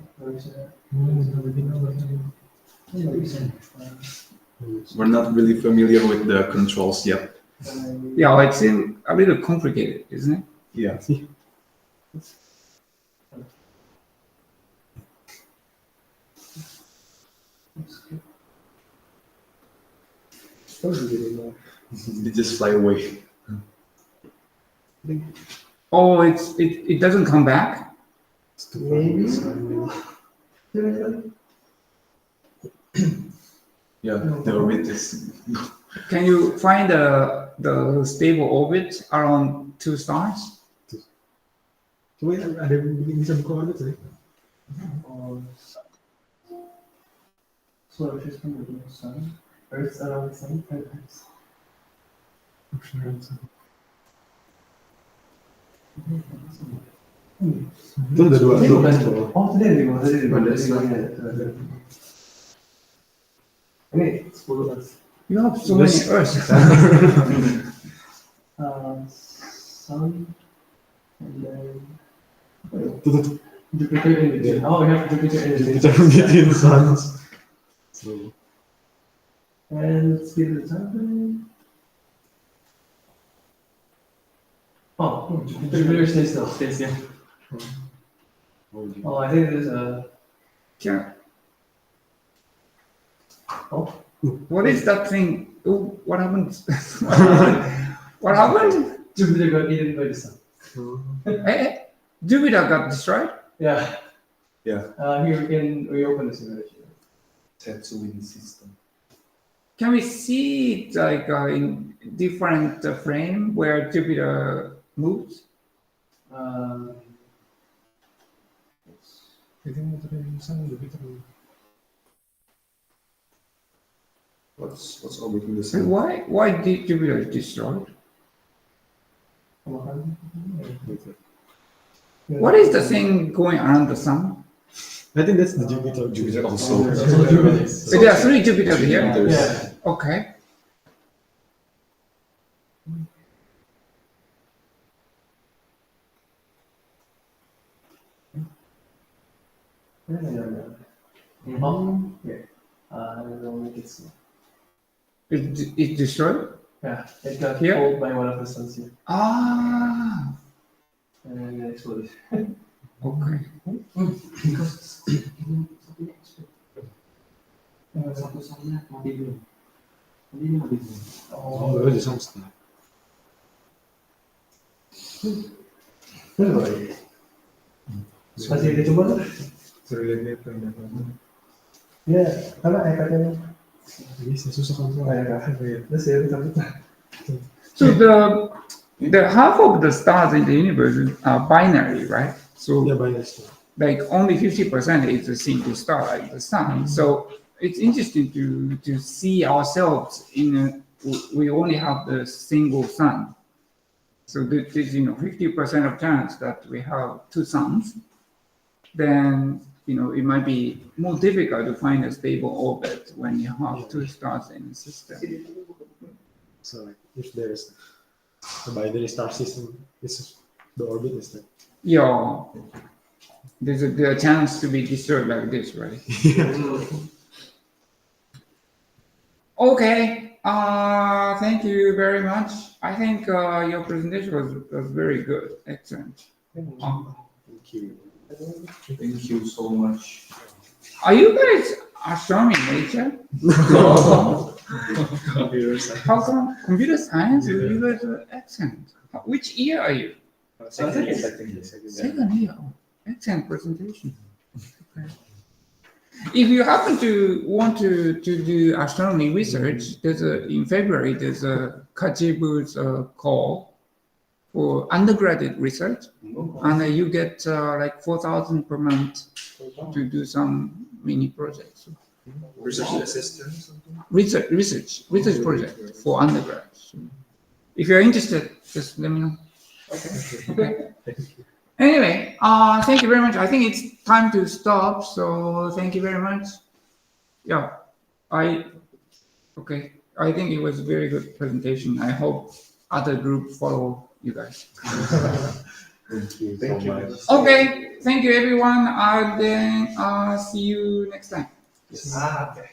We're not really familiar with the controls yet. Yeah, it's a little complicated, isn't it? Yeah. They just fly away. Oh, it doesn't come back. Yeah, the orbit is. Can you find the stable orbit around 2 stars? Cuma ada yang bisa buka warnet sih. Or solar system with the sun, Earth around the sun, planets. Itu ada dua. Oh, tadi di bawah, tadi di bawah. Ada Ini 10 Earth. You have so many Earths. Sun, and then Jupiter in between. Oh, we have Jupiter in between. Jupiter between suns. So, And still the time. Oh, Jupiter stays still. Stays here. Oh, I think there's a. Yeah. Oh. What is that thing? Oh, what happened? What happened? Jupiter got eaten by the sun. Eh, Jupiter got destroyed? Yeah. Yeah. Here we can reopen the simulation. Tatooine system. Can we see it like in different frame where Jupiter moves? What's orbiting the So sun? why did Jupiter destroyed? What is the thing going around the sun? I think that's the Jupiter. Jupiter also. So there are three Jupiters here. Yeah. Okay. Oh, yeah. I'll make it small. It destroyed? Yeah, it got Here? pulled by one of the suns here. Ah. And it exploded. Okay. Oh, baru di suns. Masih dicoba? Ya, karena iPad-nya Bisa susah kan? terus ya kita So the half of the stars in the universe are binary, right? So Ya banyak sih. like only 50% is a single star, like the sun. So it's interesting to see ourselves in a, we only have the single sun. So there's 50% of chance that we have two suns. Then it might be more difficult to find a stable orbit when you have two stars in the system. So like, if there's a binary star system, the orbit is like. Yeah, there's a chance to be disturbed like this, right? Okay. Thank you very much. I think your presentation was very good. Excellent. Thank you. Thank you so much. Are you guys astronomy major? Computer science. How come computer science? You guys are excellent. Which year are you? Second year. Oh, excellent presentation. Okay. If you happen to want to do astronomy research, in February there's a Kajibu's call for undergraduate research, and you get like 4,000 per month to do some mini projects. Research assistant. Research project for undergrads. If you're interested, just let me know. Okay. Anyway, thank you very much. I think it's time to stop. So thank you very much. Yeah, I think it was a very good presentation. I hope other group follow you guys. Thank you so much. Okay, thank you everyone. And then see you next time. okay.